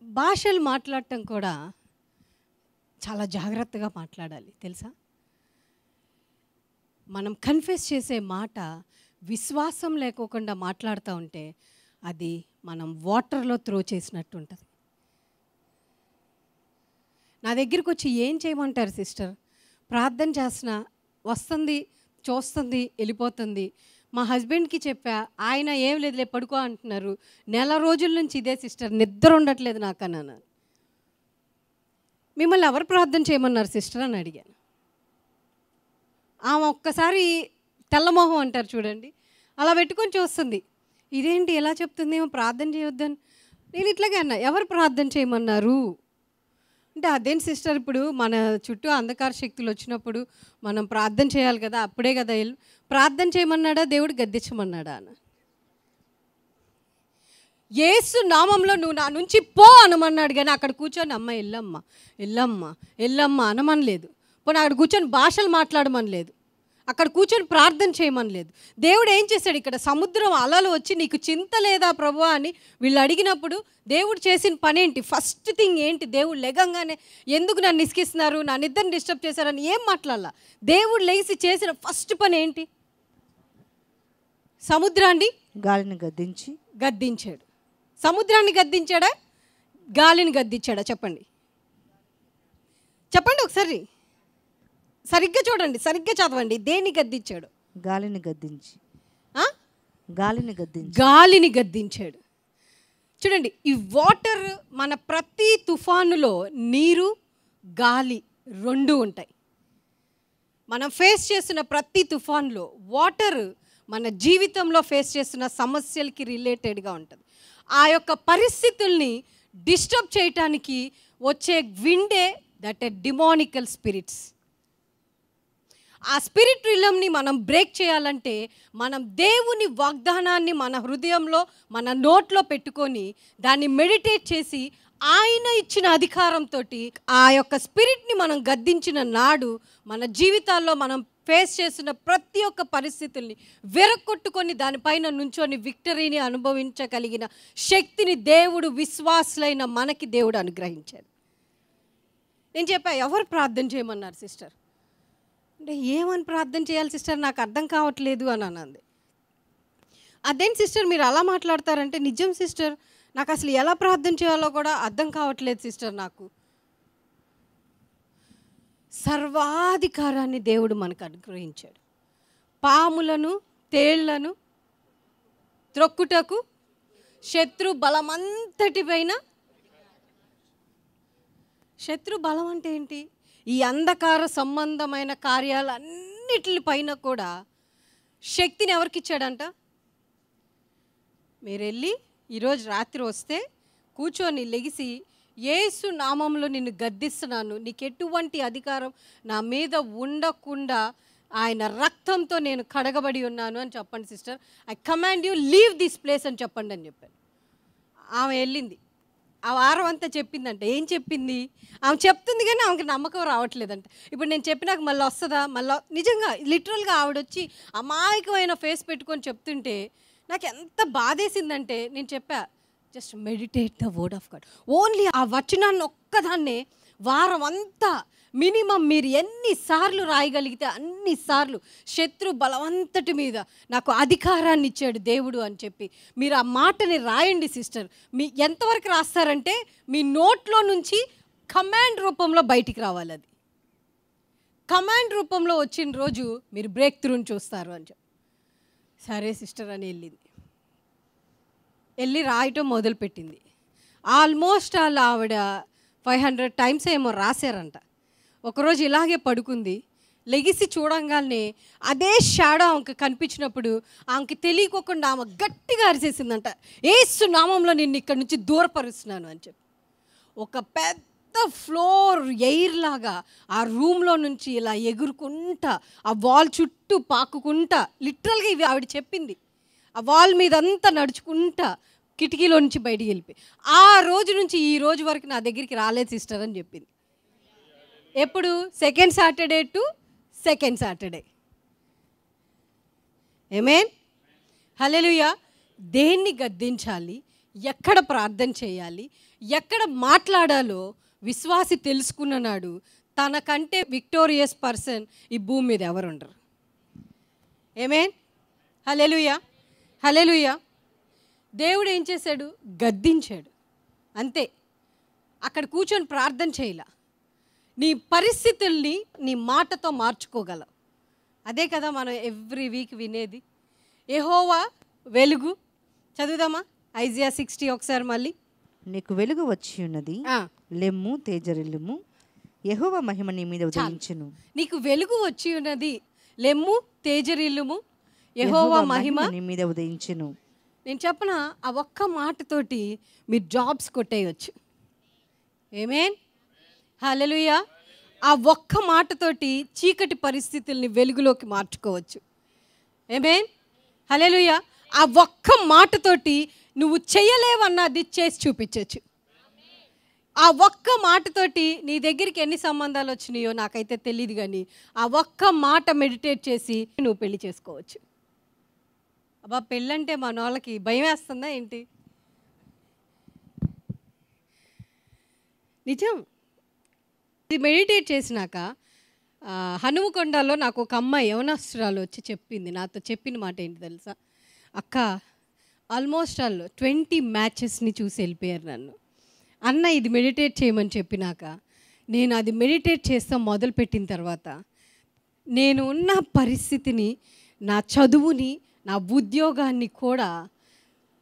భాషలు మాట్లాడటం కూడా చాలా జాగ్రత్తగా మాట్లాడాలి, తెలుసా? మనం కన్ఫెస్ చేసే మాట విశ్వాసం లేకోకుండా మాట్లాడుతూ ఉంటే అది మనం వాటర్లో త్రో చేసినట్టు ఉంటుంది. నా దగ్గరికి వచ్చి ఏం చేయమంటారు సిస్టర్? ప్రార్థన చేస్తున్నా, వస్తుంది, చూస్తుంది, వెళ్ళిపోతుంది. మా హస్బెండ్కి చెప్పా, ఆయన ఏం లేదులే పడుకో అంటున్నారు. నెల రోజుల నుంచి ఇదే సిస్టర్, నిద్ర ఉండట్లేదు నాకు అన్నాను. మిమ్మల్ని ఎవరు ప్రార్థన చేయమన్నారు సిస్టర్ అని అడిగాను. ఆమె ఒక్కసారి తెల్లమోహం అంటారు చూడండి, అలా పెట్టుకొని చూస్తుంది. ఇదేంటి ఎలా చెప్తుంది, ఏమో ప్రార్థన చేయొద్దని. నేను ఇట్లాగే అన్నా, ఎవరు ప్రార్థన చేయమన్నారు అంటే, అదేం సిస్టర్, ఇప్పుడు మన చుట్టూ అంధకార శక్తులు వచ్చినప్పుడు మనం ప్రార్థన చేయాలి కదా, అప్పుడే కదా ప్రార్థన చేయమన్నాడా దేవుడు గద్దించమన్నాడా అన్న? యేసు నామంలో నువ్వు నా నుంచి పో అనమన్నాడు, కానీ అక్కడ కూర్చొని అమ్మ ఎల్లమ్మ ఎల్లమ్మ ఎల్లమ్మ అనమనలేదు. పోనీ అక్కడ కూర్చొని భాషలు మాట్లాడమనలేదు, అక్కడ కూర్చొని ప్రార్థన చేయమనలేదు. దేవుడు ఏం చేశాడు? ఇక్కడ సముద్రం అలలు వచ్చి నీకు చింత లేదా ప్రభువా అని వీళ్ళు అడిగినప్పుడు దేవుడు చేసిన పని ఏంటి? ఫస్ట్ థింగ్ ఏంటి? దేవుడు లెగంగానే ఎందుకు నన్ను ఇసుకిస్తున్నారు, నా నిద్రని డిస్టర్బ్ చేశారని ఏం మాట్లాడాల. దేవుడు లేచి చేసిన ఫస్ట్ పని ఏంటి? సముద్రాన్ని గాలిని గద్దించాడు. సముద్రాన్ని గద్దించాడా, గాలిని గద్దించాడా? చెప్పండి చెప్పండి ఒకసారి, సరిగ్గా చూడండి, సరిగ్గా చదవండి. దేన్ని గద్దించాడు? గాలిని గద్దించాడు. చూడండి, ఈ వాటర్ మన ప్రతి తుఫానులో నీరు గాలి రెండు ఉంటాయి. మనం ఫేస్ చేస్తున్న ప్రతి తుఫాన్లో వాటర్ మన జీవితంలో ఫేస్ చేస్తున్న సమస్యలకి రిలేటెడ్గా ఉంటుంది. ఆ యొక్క పరిస్థితుల్ని డిస్టర్బ్ చేయటానికి వచ్చే విండే దట్ ఏ డిమానికల్ స్పిరిట్స్. ఆ స్పిరిట్ రిలంని మనం బ్రేక్ చేయాలంటే మనం దేవుని వాగ్దానాన్ని మన హృదయంలో మన నోట్లో పెట్టుకొని దాన్ని మెడిటేట్ చేసి ఆయన ఇచ్చిన అధికారంతో ఆ యొక్క స్పిరిట్ని మనం గద్దించిన నాడు మన జీవితాల్లో మనం ఫేస్ చేస్తున్న ప్రతి ఒక్క పరిస్థితుల్ని విరగొట్టుకొని దానిపైన నుంచొని విక్టరీని అనుభవించగలిగిన శక్తిని దేవుడు విశ్వాసులైన మనకి దేవుడు అనుగ్రహించాడు. నేను చెప్పా, ఎవరు ప్రార్థన చేయమన్నారు సిస్టర్ అంటే, ఏమని ప్రార్థన చేయాలి సిస్టర్, నాకు అర్థం కావట్లేదు అని అన్నది. అదేం సిస్టర్ మీరు అలా మాట్లాడతారంటే, నిజం సిస్టర్, నాకు అసలు ఎలా ప్రార్థన చేయాలో కూడా అర్థం కావట్లేదు సిస్టర్. నాకు సర్వాధికారాన్ని దేవుడు మనకు అనుగ్రహించాడు. పాములను తేళ్లను త్రొక్కుటకు శత్రు బలమంతటి పైన. శత్రు బలం అంటే ఏంటి? ఈ అంధకార సంబంధమైన కార్యాలన్నిటిపైన కూడా శక్తిని ఎవరికి ఇచ్చాడంట? మీరు వెళ్ళి ఈరోజు రాత్రి వస్తే కూర్చొని లెగిసి యేసు నామంలో నిన్ను గద్దిస్తున్నాను, నీకు ఎటువంటి అధికారం నా మీద ఉండకుండా ఆయన రక్తంతో నేను కడగబడి ఉన్నాను అని చెప్పండి sister. I command you leave this place అని చెప్పండి అని చెప్పాను. ఆమె వెళ్ళింది. ఆ వారం అంతా చెప్పిందంట. ఏం చెప్పింది? ఆమె చెప్తుంది కానీ ఆమెకి నమ్మకం రావట్లేదంట. ఇప్పుడు నేను చెప్పినాక మళ్ళీ వస్తుందా? మళ్ళీ నిజంగా లిటరల్గా ఆవిడొచ్చి అమాయకమైన ఫేస్ పెట్టుకొని చెప్తుంటే నాకు ఎంత బాధేసిందంటే నేను చెప్పా, just meditate the word of God. Only ఆ వచనాన్ని ఒక్కదాన్నే వారం అంతా మినిమం మీరు ఎన్నిసార్లు రాయగలిగితే అన్నిసార్లు శత్రు బలవంతటి మీద నాకు అధికారాన్ని ఇచ్చాడు దేవుడు అని చెప్పి మీరు ఆ మాటని రాయండి సిస్టర్. మీ ఎంతవరకు రాస్తారంటే మీ నోట్లో నుంచి కమాండ్ రూపంలో బయటికి రావాలి. అది కమాండ్ రూపంలో వచ్చిన రోజు మీరు బ్రేక్ త్రూని చూస్తారు అని చెప్పి సరే సిస్టర్ అని వెళ్ళి రాయటం మొదలుపెట్టింది. ఆల్మోస్ట్ వాళ్ళు ఆవిడ 500 టైమ్స్ ఏమో రాశారంట. ఒకరోజు ఇలాగే పడుకుంది. లెగిసి చూడంగానే అదే షాడో ఆమెకు కనిపించినప్పుడు ఆమెకి తెలియకోకుండా ఆమె గట్టిగా అరిసేసిందంట, యేసు నామంలో నిన్ను ఇక్కడి నుంచి దూరపరుస్తున్నాను అని చెప్పి. ఒక పెద్ద ఫ్లోర్ ఎయిర్ లాగా ఆ రూమ్లో నుంచి ఇలా ఎగురుకుంటా ఆ వాల్ చుట్టూ పాకుకుంటా, లిటరల్గా ఇవి ఆవిడ చెప్పింది, ఆ వాల్ మీద అంతా నడుచుకుంటా కిటికీలో నుంచి బయటికి వెళ్ళిపోయి ఆ రోజు నుంచి ఈ రోజు వరకు నా దగ్గరికి రాలేదు సిస్టర్ అని చెప్పింది. ఎప్పుడు? Second Saturday to second Saturday. Amen, hallelujah. దేన్ని గద్దించాలి, ఎక్కడ ప్రార్థన చేయాలి, ఎక్కడ మాట్లాడాలో విశ్వాసి తెలుసుకున్న నాడు తనకంటే విక్టోరియస్ పర్సన్ ఈ భూమి మీద ఎవరు ఉండరు. ఆమేన్, హల్లెలూయా, హల్లెలూయా. దేవుడు ఏం చేశాడు? గద్దించాడు అంతే. అక్కడ కూర్చొని ప్రార్థన చేయలా. నీ పరిస్థితుల్ని నీ మాటతో మార్చుకోగలవు. అదే కదా మనం ఎవ్రీ వీక్ వినేది. యెహోవా వెలుగు. చదువుదామా ఐజియా 60 ఒకసారి మళ్ళీ. నీకు వెలుగు వచ్చి ఉన్నది, లెమ్ము తేజరిల్లుము, యెహోవా మహిమ నీ మీద ఉదయించును. నీకు వెలుగు వచ్చి ఉన్నది, లెమ్ము తేజరిల్లుము, యెహోవా మహిమ నీ మీద ఉదయించును. నేను చెప్పనా, ఆ ఒక్క మాటతోటి మీరు జాబ్స్ కొట్టేయచ్చు. ఆమేన్, హల్లెలూయా. ఆ ఒక్క మాటతోటి చీకటి పరిస్థితుల్ని వెలుగులోకి మార్చుకోవచ్చు. ఆమేన్, హల్లెలూయా. ఆ ఒక్క మాటతోటి నువ్వు చేయలేవన్నది చేసి చూపించవచ్చు. ఆ ఒక్క మాటతోటి నీ దగ్గరికి ఎన్ని సంబంధాలు వచ్చినాయో నాకైతే తెలియదు, కానీ ఆ ఒక్క మాట మెడిటేట్ చేసి నువ్వు పెళ్లి చేసుకోవచ్చు. అబ్బా, పెళ్ళంటే మన వాళ్ళకి భయం వేస్తుందా ఏంటి? నిజం. ఇది మెడిటేట్ చేసినాక హనుమకొండలో నాకు ఒక అమ్మాయి యవనస్తురాలు వచ్చి చెప్పింది, నాతో చెప్పిన మాట ఏంటి తెలుసా? అక్క, ఆల్మోస్ట్ వాళ్ళు 20 మ్యాచెస్ని చూసి వెళ్ళిపోయారు నన్ను. అన్న ఇది మెడిటేట్ చేయమని చెప్పినాక నేను అది మెడిటేట్ చేస్తాం మొదలుపెట్టిన తర్వాత నేను ఉన్న పరిస్థితిని, నా చదువుని, నా ఉద్యోగాన్ని కూడా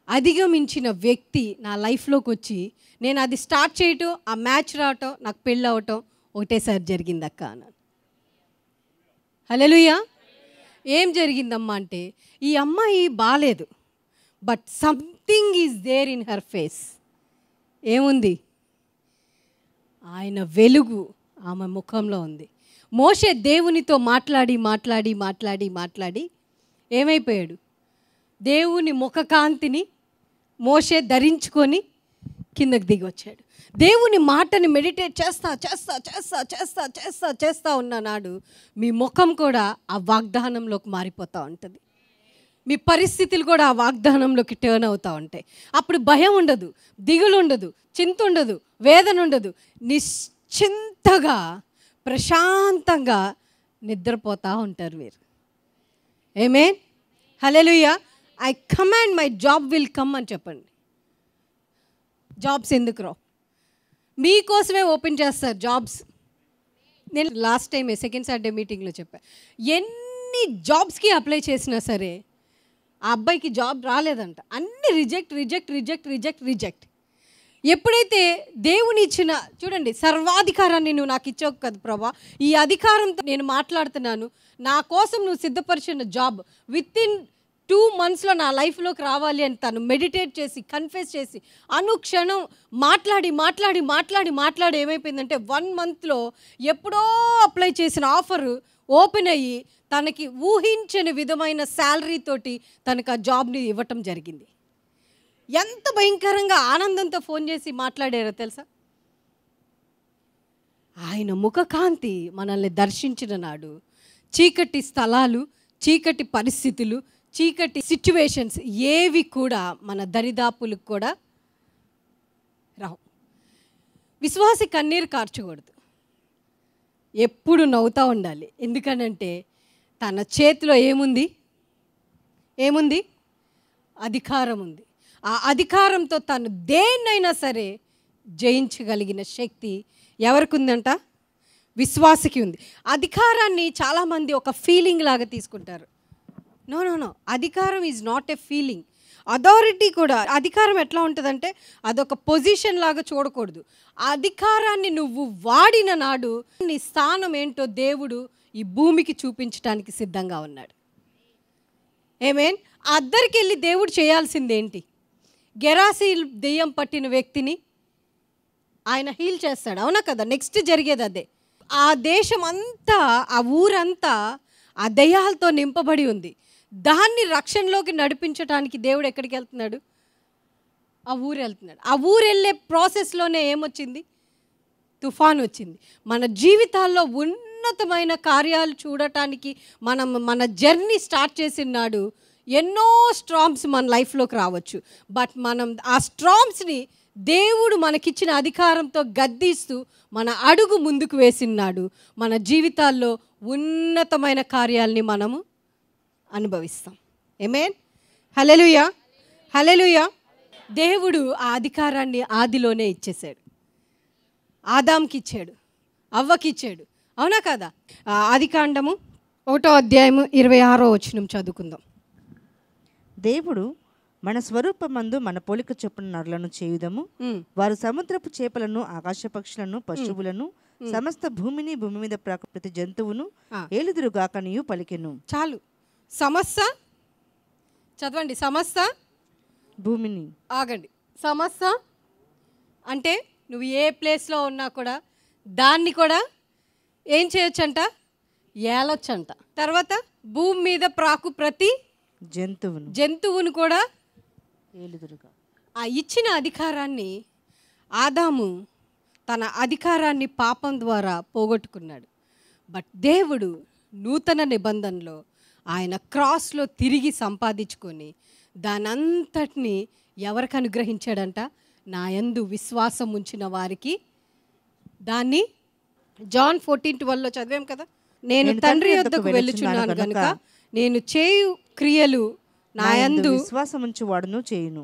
అధిగమించిన వ్యక్తి నా లైఫ్లోకి వచ్చి నేను అది స్టార్ట్ చేయటం, ఆ మ్యాచ్ రావటం, నాకు పెళ్ళి అవటం ఒకటేసారి జరిగింది అక్క అన్నాను. హల్లెలూయా. ఏం జరిగిందమ్మా అంటే, ఈ అమ్మాయి బాలేదు, but something is there in her face. ఏముంది? ఆయన వెలుగు ఆమె ముఖంలో ఉంది. మోషే దేవునితో మాట్లాడి మాట్లాడి మాట్లాడి మాట్లాడి ఏమైపోయాడు? దేవుని ముఖకాంతిని మోషే ధరించుకొని కిందకి దిగి వచ్చాడు. దేవుని మాటని మెడిటేట్ చేస్తా చేస్తా చేస్తా చేస్తా చేస్తా చేస్తా ఉన్న నాడు మీ ముఖం కూడా ఆ వాగ్దానంలోకి మారిపోతూ ఉంటుంది. మీ పరిస్థితులు కూడా ఆ వాగ్దానంలోకి టర్న్ అవుతూ ఉంటాయి. అప్పుడు భయం ఉండదు, దిగులు ఉండదు, చింత ఉండదు, వేదన ఉండదు. నిశ్చింతగా ప్రశాంతంగా నిద్రపోతూ ఉంటారు మీరు. Amen, hallelujah. I command my job will come అని చెప్పండి. జాబ్స్ ఎందుకు రావు? మీకోసమే ఓపెన్ చేస్తారు జాబ్స్. నేను లాస్ట్ టైం సెకండ్ సాటర్డే మీటింగ్లో చెప్పాను, ఎన్ని జాబ్స్కి అప్లై చేసినా సరే ఆ అబ్బాయికి జాబ్ రాలేదంట. అన్ని reject reject reject reject reject. ఎప్పుడైతే దేవుని ఇచ్చిన, చూడండి, సర్వాధికారాన్ని నువ్వు నాకు ఇచ్చావు కదా ప్రభా, ఈ అధికారంతో నేను మాట్లాడుతున్నాను, నా కోసం నువ్వు సిద్ధపరిచిన జాబ్ వితిన్ 2 monthsలో నా లైఫ్లోకి రావాలి అని తను మెడిటేట్ చేసి కన్ఫెస్ చేసి అనుక్షణం మాట్లాడి ఏమైపోయిందంటే 1 monthలో ఎప్పుడో అప్లై చేసిన ఆఫర్ ఓపెన్ అయ్యి తనకి ఊహించని విధమైన శాలరీ తోటి తనకు ఆ జాబ్ని ఇవ్వటం జరిగింది. ఎంత భయంకరంగా ఆనందంతో ఫోన్ చేసి మాట్లాడారో తెలుసా? ఆయన ముఖకాంతి మనల్ని దర్శించిన నాడు చీకటి స్థలాలు, చీకటి పరిస్థితులు, చీకటి సిచ్యువేషన్స్ ఏవి కూడా మన దరిదాపులకు కూడా రావు. విశ్వాసి కన్నీరు కార్చకూడదు, ఎప్పుడు నవ్వుతూ ఉండాలి. ఎందుకనంటే తన చేతిలో ఏముంది? అధికారం ఉంది. ఆ అధికారంతో తను దేన్నైనా సరే జయించగలిగిన శక్తి ఎవరికి ఉందంట? విశ్వాసకి ఉంది. అధికారాన్ని చాలామంది ఒక ఫీలింగ్ లాగా తీసుకుంటారు. నో, అధికారం is not a feeling. Authority కూడా, అధికారం ఎట్లా ఉంటుందంటే అదొక పొజిషన్ లాగా చూడకూడదు. అధికారాన్ని నువ్వు వాడిన నాడు నీ స్థానం ఏంటో దేవుడు ఈ భూమికి చూపించడానికి సిద్ధంగా ఉన్నాడు. ఆమేన్. అద్దరికి వెళ్ళి దేవుడు చేయాల్సిందేంటి? గెరాసీ దెయ్యం పట్టిన వ్యక్తిని ఆయన హీల్ చేస్తాడు, అవునా కదా? నెక్స్ట్ జరిగేది అదే. ఆ దేశం అంతా, ఆ ఊరంతా ఆ దెయ్యాలతో నింపబడి ఉంది. దాన్ని రక్షణలోకి నడిపించడానికి దేవుడు ఎక్కడికి వెళ్తున్నాడు? ఆ ఊరు వెళ్తున్నాడు. ఆ ఊరు వెళ్ళే ప్రాసెస్లోనే ఏమొచ్చింది? తుఫాన్ వచ్చింది. మన జీవితాల్లో ఉన్నతమైన కార్యాలు చూడటానికి మన జర్నీ స్టార్ట్ చేసిన నాడు ఎన్నో స్ట్రామ్స్ మన లైఫ్లోకి రావచ్చు. బట్ మనం ఆ స్ట్రామ్స్ని దేవుడు మనకిచ్చిన అధికారంతో గద్దిస్తూ మన అడుగు ముందుకు వేసినాడు. మన జీవితాల్లో ఉన్నతమైన కార్యాలని మనము అనుభవిస్తాం. ఆమేన్. హల్లెలూయా, హల్లెలూయా. దేవుడు ఆ అధికారాన్ని ఆదిలోనే ఇచ్చేశాడు. ఆదాంకి ఇచ్చాడు, అవ్వకి ఇచ్చాడు, అవునా కదా? ఆదికాండము 1వ అధ్యాయము 26వ వచనం చదువుకుందాం. దేవుడు మన స్వరూపమందు మన పోలిక చొప్పున నరులను చేయుదము, వారు సముద్రపు చేపలను, ఆకాశ పక్షులను, పశువులను, సమస్త భూమిని, భూమి మీద ప్రతి జంతువును ఏలుదురుగాకనియు పలికెను. చాలు. సమస్త చదవండి. సమస్త భూమిని. ఆగండి. సమస్త అంటే నువ్వు ఏ ప్లేస్లో ఉన్నా కూడా దాన్ని కూడా ఏం చేయొచ్చంట? ఏలొచ్చంట. తర్వాత భూమి మీద ప్రాకు ప్రతి జంతువును కూడా ఏలుదురుగా. ఆ ఇచ్చిన అధికారాన్ని ఆదాము తన అధికారాన్ని పాపం ద్వారా పోగొట్టుకున్నాడు. బట్ దేవుడు నూతన నిబంధనలో ఆయన క్రాస్లో తిరిగి సంపాదించుకొని దానంతటిని ఎవరికి అనుగ్రహించాడంట? నా యందు విశ్వాసం ఉంచిన వారికి. దాన్ని జాన్ 14:12 చదివాం కదా. నేను తండ్రి యొద్దకు వెళ్ళుచున్నాను కనుక నేను చేయు క్రియలు నా యందు విశ్వాసం ఉంచి వాడును చేయును.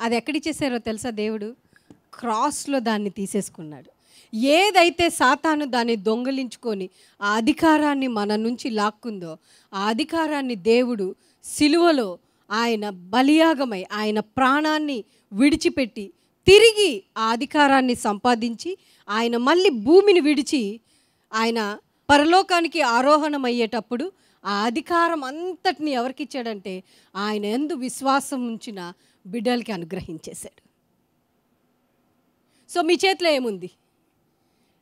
అది ఎక్కడిచ్చేసారో తెలుసా? దేవుడు క్రాస్లో దాన్ని తీసేసుకున్నాడు. ఏదైతే సాతాను దాన్ని దొంగలించుకొని ఆ అధికారాన్ని మన నుంచి లాక్కుందో ఆ అధికారాన్ని దేవుడు సిలువలో ఆయన బలియాగమై ఆయన ప్రాణాన్ని విడిచిపెట్టి తిరిగి ఆ అధికారాన్ని సంపాదించి ఆయన మళ్ళీ భూమిని విడిచి ఆయన పరలోకానికి ఆరోహణమయ్యేటప్పుడు ఆ అధికారం అంతటిని ఎవరికి ఇచ్చాడంటే ఆయన యందు విశ్వాసం ఉంచిన బిడ్డలకి అనుగ్రహించేశాడు. సో మీ చేతిలో ఏముంది?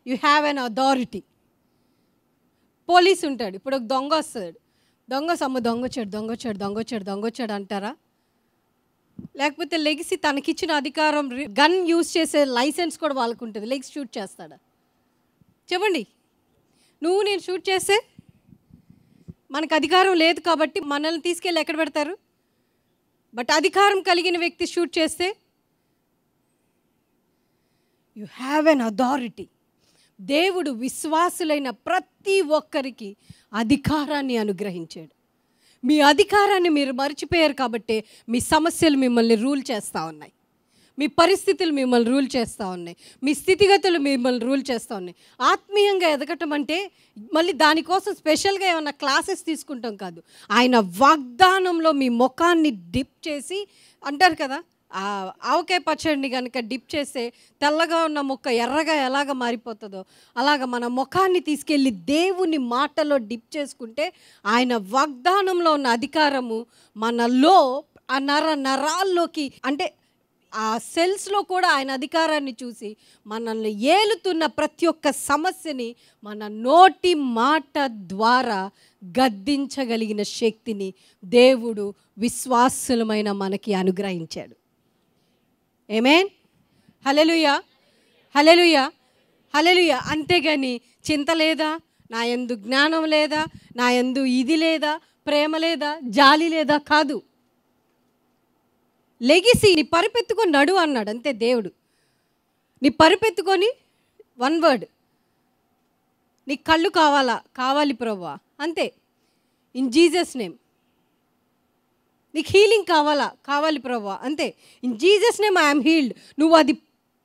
You have an authority. Police ఉంటాడు, ఇప్పుడు ఒక దొంగ వస్తాడు, దొంగొచ్చాడు అంటారా? లేకపోతే లెగిసి తనకిచ్చిన అధికారం గన్ యూజ్ చేసే లైసెన్స్ కూడా వాళ్ళకు ఉంటుంది, లెగ్స్ షూట్ చేస్తాడా? చెప్పండి. నువ్వు నేను షూట్ చేస్తే మనకు అధికారం లేదు కాబట్టి మనల్ని తీసుకెళ్ళి ఎక్కడ పెడతారు? బట్ అధికారం కలిగిన వ్యక్తి షూట్ చేస్తే యు హ్యావ్ ఎన్ అథారిటీ. దేవుడు విశ్వాసులైన ప్రతి ఒక్కరికి అధికారాన్ని అనుగ్రహించాడు. మీ అధికారాన్ని మీరు మర్చిపోయారు కాబట్టి మీ సమస్యలు మిమ్మల్ని రూల్ చేస్తూ ఉన్నాయి, మీ పరిస్థితులు మిమ్మల్ని రూల్ చేస్తూ ఉన్నాయి, మీ స్థితిగతులు మిమ్మల్ని రూల్ చేస్తూ ఉన్నాయి. ఆత్మీయంగా ఎదగటం అంటే మళ్ళీ దానికోసం స్పెషల్గా ఏమన్నా క్లాసెస్ తీసుకుంటాం కాదు. ఆయన వాగ్దానంలో మీ ముఖాన్ని డిప్ చేసి అంటారు కదా, ఆవకాయ పచ్చడిని కనుక డిప్ చేస్తే తెల్లగా ఉన్న ముక్క ఎర్రగా ఎలాగ మారిపోతుందో అలాగ మన ముఖాన్ని తీసుకెళ్ళి దేవుని మాటలో డిప్ చేసుకుంటే ఆయన వాగ్దానంలో ఉన్న అధికారము మనలో ఆ నరాల్లోకి, అంటే ఆ సెల్స్లో కూడా ఆయన అధికారాన్ని చూసి మనల్ని ఏలుతున్న ప్రతి ఒక్క సమస్యని మన నోటి మాట ద్వారా గద్దించగలిగిన శక్తిని దేవుడు విశ్వాసులమైన మనకి అనుగ్రహించాడు. ఆమేన్. హల్లెలూయా, హల్లెలూయా, హల్లెలూయా. అంతేగాని చింత లేదా, నా యందు జ్ఞానం లేదా, నా యందు ఇది లేదా, ప్రేమ లేదా, జాలి లేదా కాదు. లెగిసి నీ పరిపెత్తుకొని నడు అన్నాడు అంతే దేవుడు. నీ పరిపెత్తుకొని వన్ వర్డ్, నీ కళ్ళు కావాలా, కావాలి ప్రభువా, అంతే. In Jesus name. నీకు హీలింగ్ కావాలా, కావాలి ప్రభువా, అంతే. In Jesus name I'm healed. నువ్వు అది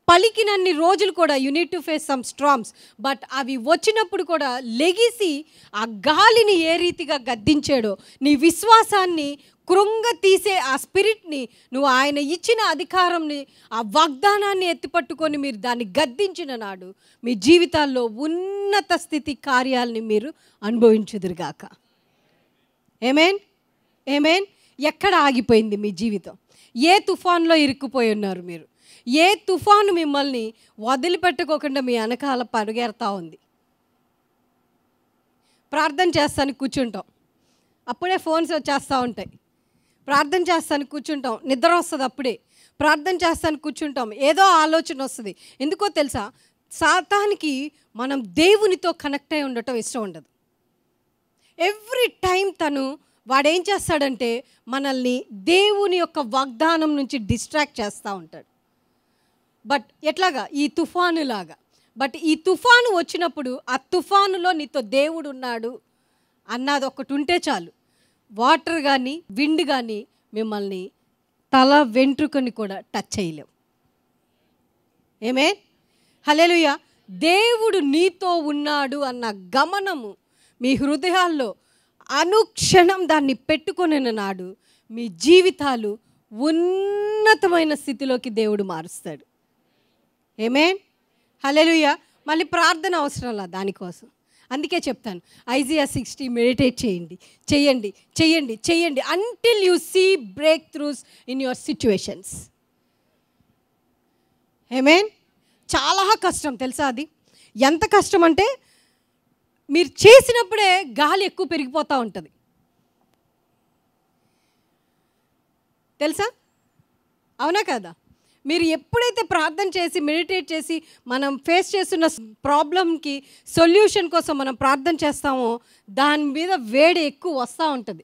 పలికినన్ని రోజులు కూడా you need to face some storms, but అవి వచ్చినప్పుడు కూడా లెగిసి ఆ గాలిని ఏ రీతిగా గద్దించాడో, నీ విశ్వాసాన్ని కృంగ తీసే ఆ స్పిరిట్ని, నువ్వు ఆయన ఇచ్చిన అధికారంని, ఆ వాగ్దానాన్ని ఎత్తిపట్టుకొని మీరు దాన్ని గద్దించిన నాడు మీ జీవితాల్లో ఉన్నత స్థితి కార్యాలని మీరు అనుభవించుదురుగాక. ఆమేన్, ఆమేన్. ఎక్కడ ఆగిపోయింది మీ జీవితం? ఏ తుఫాన్లో ఇరుక్కుపోయి ఉన్నారు మీరు? ఏ తుఫాను మిమ్మల్ని వదిలిపెట్టుకోకుండా మీ వెనకాల పరిగెడతా ఉంది? ప్రార్థన చేస్తాను కూర్చుంటాం, అప్పుడే ఫోన్స్ వచ్చేస్తూ ఉంటాయి. ప్రార్థన చేస్తాను కూర్చుంటాం, నిద్ర వస్తుంది అప్పుడే. ప్రార్థన చేస్తాను కూర్చుంటాం, ఏదో ఆలోచన వస్తుంది. ఎందుకో తెలుసా, సాతానికి మనం దేవునితో కనెక్ట్ అయి ఉండటం ఇష్టం ఉండదు. ఎవ్రీ టైం వాడేం చేస్తాడంటే మనల్ని దేవుని యొక్క వాగ్దానం నుంచి డిస్ట్రాక్ట్ చేస్తూ ఉంటాడు. బట్ ఎట్లాగా? ఈ తుఫాను లాగా. బట్ ఈ తుఫాను వచ్చినప్పుడు ఆ తుఫానులో నీతో దేవుడు ఉన్నాడు అన్నది ఒకటి ఉంటే చాలు. వాటర్ కానీ విండ్ కానీ మిమ్మల్ని తల వెంట్రుకని కూడా టచ్ చేయలేవు. ఆమేన్, హల్లెలూయా. దేవుడు నీతో ఉన్నాడు అన్న గమనము మీ హృదయాల్లో అనుక్షణం దాన్ని పెట్టుకొని నాడు మీ జీవితాలు ఉన్నతమైన స్థితిలోకి దేవుడు మారుస్తాడు. ఆమేన్, హల్లెలూయా. మళ్ళీ ప్రార్థన అవసరంలా దానికోసం. అందుకే చెప్తాను, ఐజియా 60 మెడిటేట్ చేయండి, చేయండి, చేయండి, చేయండి until you see breakthroughs in your situations. Amen. చాలా కష్టం తెలుసా అది? ఎంత కష్టం అంటే మీరు చేసినప్పుడే గాలి ఎక్కువ పెరిగిపోతూ ఉంటుంది తెలుసా? అవునా కదా? మీరు ఎప్పుడైతే ప్రార్థన చేసి మెడిటేట్ చేసి మనం ఫేస్ చేస్తున్న ప్రాబ్లంకి సొల్యూషన్ కోసం మనం ప్రార్థన చేస్తామో దాని మీద వేడి ఎక్కువ వస్తూ ఉంటుంది.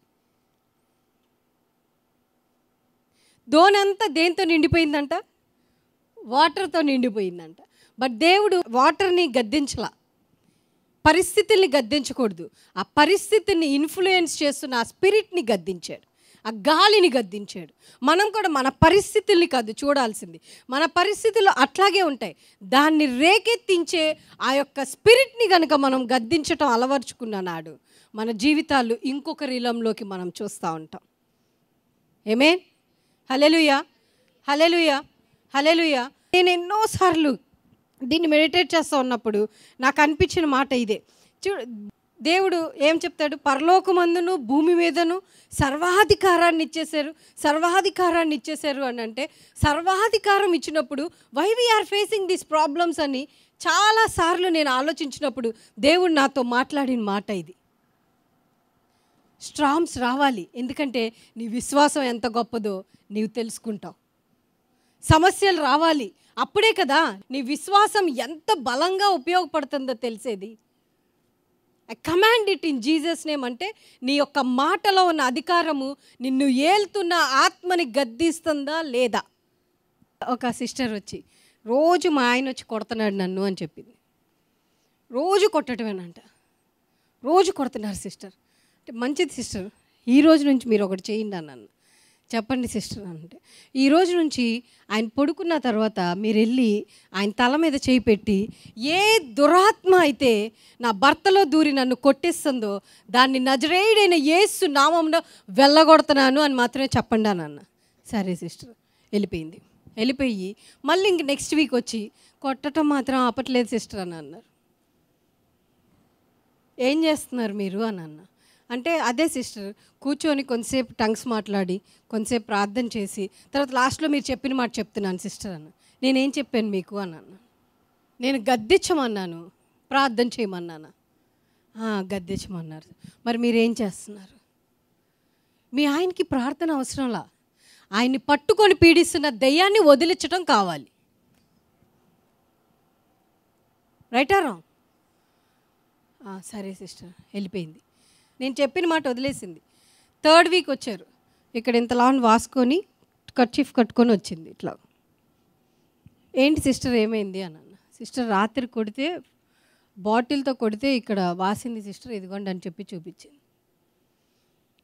దోనంతా దేంతో నిండిపోయిందంట? వాటర్తో నిండిపోయిందంట. బట్ దేవుడు వాటర్ని గద్దించలా, పరిస్థితుల్ని గద్దించకూడదు. ఆ పరిస్థితిని ఇన్ఫ్లుయెన్స్ చేస్తున్న ఆ స్పిరిట్ని గద్దించాడు, ఆ గాలిని గద్దించాడు. మనం కూడా మన పరిస్థితుల్ని కాదు చూడాల్సింది, మన పరిస్థితులు అట్లాగే ఉంటాయి. దాన్ని రేకెత్తించే ఆ యొక్క స్పిరిట్ని కనుక మనం గద్దించటం అలవర్చుకున్న నాడు మన జీవితాలు ఇంకొక రీలంలోకి మనం చూస్తూ ఉంటాం. ఆమేన్, హల్లెలూయా, హల్లెలూయా, హల్లెలూయా. నేను ఎన్నోసార్లు దీన్ని మెడిటేట్ చేస్తూ ఉన్నప్పుడు నాకు అనిపించిన మాట ఇదే. దేవుడు ఏం చెప్తాడు? పరలోకమందును భూమి మీదను సర్వాధికారాన్ని ఇచ్చేశారు, సర్వాధికారాన్ని ఇచ్చేశారు అని అంటే, సర్వాధికారం ఇచ్చినప్పుడు why we are facing these problems అని చాలాసార్లు నేను ఆలోచించినప్పుడు దేవుడు నాతో మాట్లాడిన మాట ఇది. స్ట్రామ్స్ రావాలి, ఎందుకంటే నీ విశ్వాసం ఎంత గొప్పదో నీవు తెలుసుకుంటావు. సమస్యలు రావాలి, అప్పుడే కదా నీ విశ్వాసం ఎంత బలంగా ఉపయోగపడుతుందో తెలిసేది. I command it in Jesus name అంటే నీ యొక్క మాటలో ఉన్న అధికారము నిన్ను ఏలుతున్న ఆత్మని గద్దిస్తుందా లేదా? ఒక సిస్టర్ వచ్చి రోజు మా ఆయన వచ్చి కొడుతున్నాడు నన్ను అని చెప్పింది. రోజు కొట్టడమేనంట, రోజు కొడుతున్నారు సిస్టర్ అంటే. మంచిది సిస్టర్, ఈ రోజు నుంచి మీరు ఒకటి చేయండి అన్నాను. చెప్పండి సిస్టర్ అంటే, ఈ రోజు నుంచి ఆయన పడుకున్న తర్వాత మీరు వెళ్ళి ఆయన తల మీద చేయి పెట్టి, ఏ దురాత్మ అయితే నా భర్తలో దూరి నన్ను కొట్టేస్తుందో దాన్ని నజరేయుడైన యేసు నామంలో వెళ్ళగొడుతున్నాను అని మాత్రమే చెప్పండి అని అన్న. సరే సిస్టర్, వెళ్ళిపోయి మళ్ళీ ఇంక నెక్స్ట్ వీక్ వచ్చి కొట్టడం మాత్రం ఆపట్లేదు సిస్టర్ అని అన్నారు. ఏం చేస్తున్నారు మీరు అని అన్న. అంటే అదే సిస్టర్, కూర్చొని కొంతసేపు టంగ్స్ మాట్లాడి కొంతసేపు ప్రార్థన చేసి తర్వాత లాస్ట్లో మీరు చెప్పిన మాట చెప్తున్నాను సిస్టర్ అన్న. నేనేం చెప్పాను మీకు అని అన్న. నేను గద్దించమన్నాను, ప్రార్థన చేయమన్నాను. గద్దించమన్నారు. మరి మీరేం చేస్తున్నారు? మీ ఆయనకి ప్రార్థన అవసరంలా, ఆయన్ని పట్టుకొని పీడిస్తున్న దెయ్యాన్ని వదిలించడం కావాలి. రైటా రాంగ్? సరే సిస్టర్, వెళ్ళిపోయింది. నేను చెప్పిన మాట వదిలేసింది. థర్డ్ వీక్ వచ్చారు, ఇక్కడ ఇంత లాన్ వాసుకొని కర్చీఫ్ కట్టుకొని వచ్చింది ఇట్లా. ఏంటి సిస్టర్ ఏమైంది అని అన్న. సిస్టర్ రాత్రి కొడితే, బాటిల్తో కొడితే ఇక్కడ వాసింది సిస్టర్, ఇదిగోండి అని చెప్పి చూపించింది.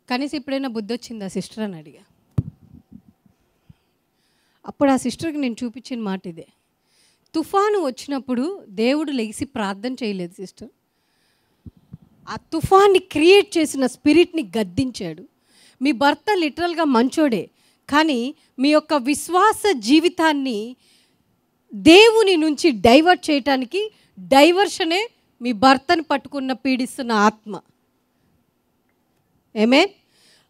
కనీసం ఎప్పుడైనా బుద్ధి వచ్చిందా సిస్టర్ అని అడిగా. అప్పుడు ఆ సిస్టర్కి నేను చూపించిన మాట ఇదే. తుఫాను వచ్చినప్పుడు దేవుడు లెగిసి ప్రార్థన చేయలేదు సిస్టర్. ఆ తుఫాన్ని క్రియేట్ చేసిన స్పిరిట్ని గద్దించాడు. మీ భర్త లిటరల్గా మంచోడే, కానీ మీ యొక్క విశ్వాస జీవితాన్ని దేవుని నుంచి డైవర్ట్ చేయటానికి డైవర్షనే మీ భర్తని పట్టుకున్న పీడిస్తున్న ఆత్మ. ఏమే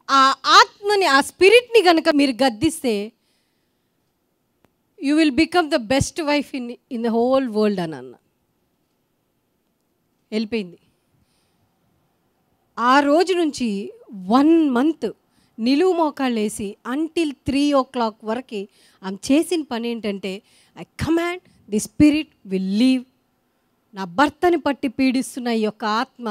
ఆ ఆత్మని, ఆ స్పిరిట్ని కనుక మీరు గద్దిస్తే you will become the best wife in the whole world అని అన్న. వెళ్ళిపోయింది. ఆ రోజు నుంచి 1 month నిలువు మోకాళ్ళు వేసి అంటిల్ 3 o'clock వరకు ఆమె చేసిన పని ఏంటంటే, I command the spirit will leave. నా భర్తని పట్టి పీడిస్తున్న ఈ యొక్క ఆత్మ